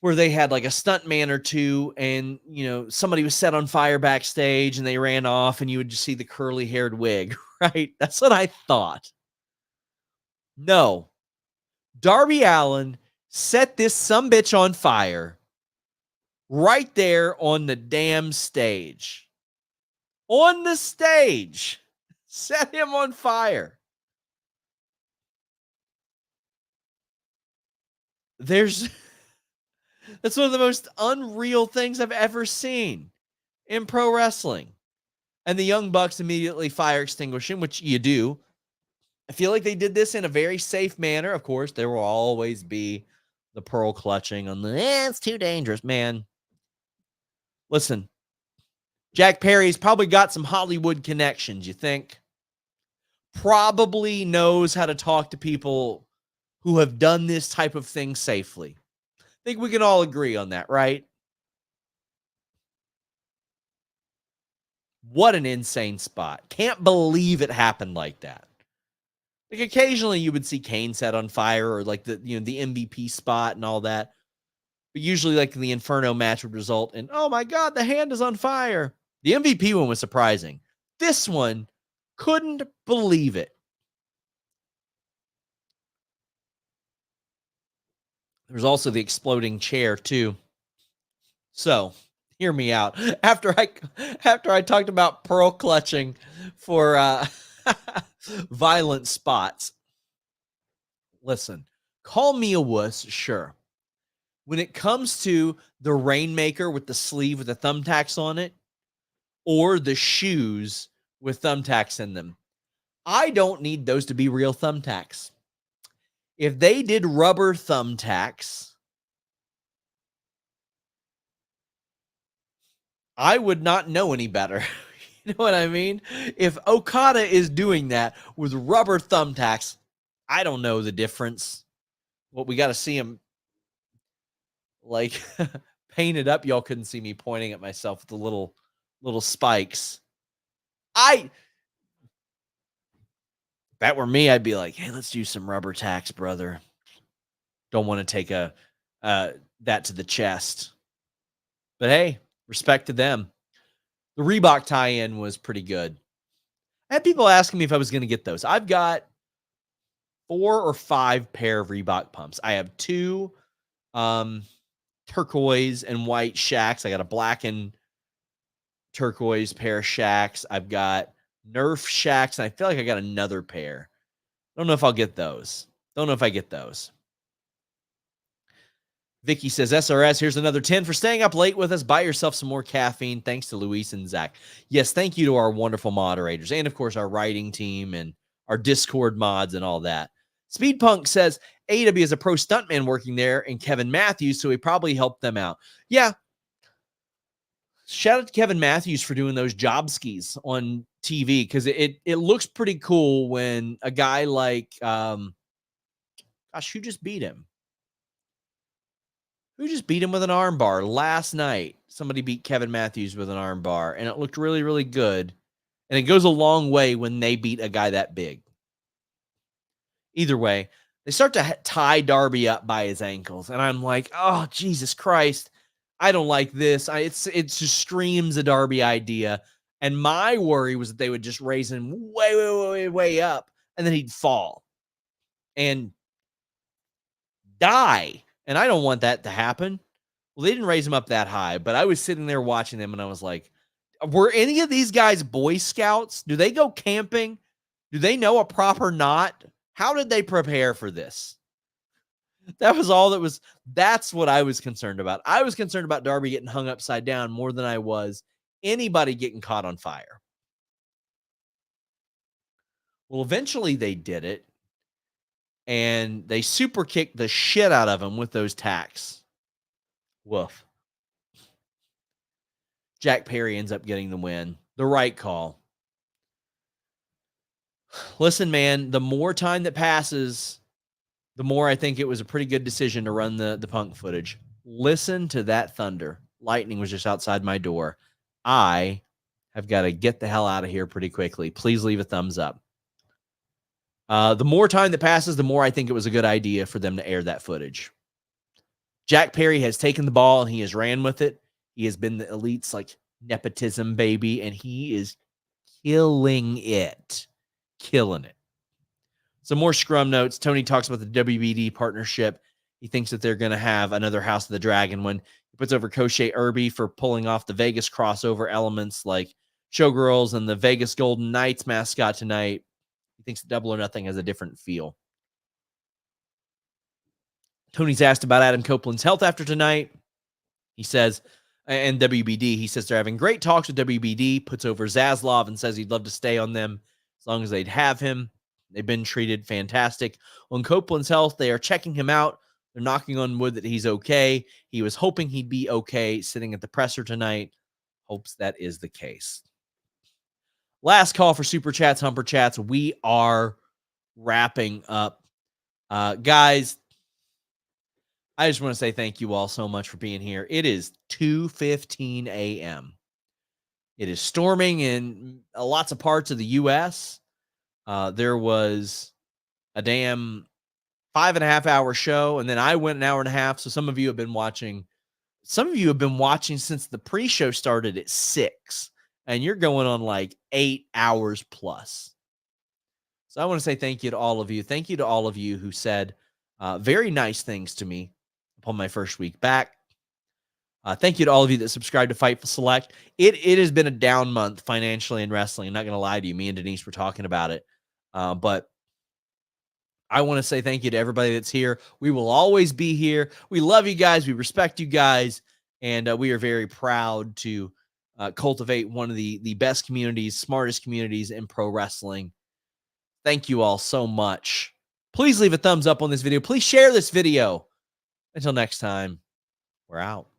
where they had like a stuntman or two, and somebody was set on fire backstage and they ran off, and you would just see the curly haired wig, right? That's what I thought. No. Darby Allin set this sumbitch on fire right there on the damn stage. On the stage. Set him on fire. That's one of the most unreal things I've ever seen in pro wrestling. And the Young Bucks immediately fire extinguish him, which you do. I feel like they did this in a very safe manner. Of course, there will always be the pearl clutching on it's too dangerous, man. Listen, Jack Perry's probably got some Hollywood connections, you think? Probably knows how to talk to people who have done this type of thing safely. I think we can all agree on that, right? What an insane spot. Can't believe it happened like that. Like occasionally you would see Kane set on fire, or like the MVP spot and all that. But usually like the Inferno match would result in, oh my God, the hand is on fire. The MVP one was surprising. This one, couldn't believe it. There's also the exploding chair too. So hear me out. After I talked about pearl clutching for violent spots, listen, call me a wuss, sure. When it comes to the Rainmaker with the sleeve with the thumbtacks on it, or the shoes with thumbtacks in them, I don't need those to be real thumbtacks. If they did rubber thumbtacks, I would not know any better. You know what I mean? If Okada is doing that with rubber thumbtacks, I don't know the difference. Well, we got to see him like painted up. Y'all couldn't see me pointing at myself with the little spikes. If that were me, I'd be like, hey, let's do some rubber tacks, brother. Don't want to take that to the chest. But hey, respect to them. The Reebok tie-in was pretty good. I had people asking me if I was going to get those. I've got 4 or 5 pair of Reebok pumps. I have 2 turquoise and white Shacks. I got a black and turquoise pair of Shacks. I've got Nerf Shacks, and I feel like I got another pair. I don't know if I'll get those. Don't know if I get those. Vicky says, SRS, here's another 10 for staying up late with us. Buy yourself some more caffeine. Thanks to Luis and Zach. Yes, thank you to our wonderful moderators, and of course our writing team and our Discord mods and all that. Speedpunk says, AEW is a pro stuntman working there, and Kevin Matthews, so he probably helped them out. Yeah. Shout out to Kevin Matthews for doing those job skis on TV, because it looks pretty cool when a guy like Gosh, who just beat him? Who just beat him with an armbar last night? Somebody beat Kevin Matthews with an armbar, and it looked really, really good. And it goes a long way when they beat a guy that big. Either way, they start to tie Darby up by his ankles, and I'm like, oh, Jesus Christ. I don't like this. It just screams a Darby idea. And my worry was that they would just raise him way up, and then he'd fall and die. And I don't want that to happen. Well, they didn't raise him up that high, but I was sitting there watching them, and I was like, were any of these guys Boy Scouts? Do they go camping? Do they know a proper knot? How did they prepare for this? That was all that was. That's what I was concerned about. I was concerned about Darby getting hung upside down more than I was anybody getting caught on fire. Well, eventually they did it, and they super kicked the shit out of him with those tacks. Woof. Jack Perry ends up getting the win. The right call. Listen, man, the more time that passes, the more I think it was a pretty good decision to run the Punk footage. Listen to that thunder. Lightning was just outside my door. I have got to get the hell out of here pretty quickly. Please leave a thumbs up. The more time that passes, the more I think it was a good idea for them to air that footage. Jack Perry has taken the ball and he has ran with it. He has been the Elite's like nepotism baby, and he is killing it. Killing it. Some more scrum notes. Tony talks about the WBD partnership. He thinks that they're going to have another House of the Dragon when he puts over Koshe Irby for pulling off the Vegas crossover elements like Showgirls and the Vegas Golden Knights mascot tonight. He thinks Double or Nothing has a different feel. Tony's asked about Adam Copeland's health after tonight. He says, and WBD, he says they're having great talks with WBD, puts over Zaslav and says he'd love to stay on them as long as they'd have him. They've been treated fantastic. On Copeland's health, they are checking him out. They're knocking on wood that he's okay. He was hoping he'd be okay sitting at the presser tonight. Hopes that is the case. Last call for Super Chats, Humper Chats. We are wrapping up. Guys, I just want to say thank you all so much for being here. It is 2:15 a.m. It is storming in lots of parts of the U.S. There was a damn 5.5 hour show, and then I went an hour and a half. So some of you have been watching. Some of you have been watching since the pre-show started at 6, and you're going on like 8 hours plus. So I want to say thank you to all of you. Thank you to all of you who said very nice things to me upon my first week back. Thank you to all of you that subscribed to Fightful Select. It has been a down month financially in wrestling. I'm not going to lie to you. Me and Denise were talking about it. But I want to say thank you to everybody that's here. We will always be here. We love you guys. We respect you guys. And we are very proud to cultivate one of the best communities, smartest communities in pro wrestling. Thank you all so much. Please leave a thumbs up on this video. Please share this video. Until next time, we're out.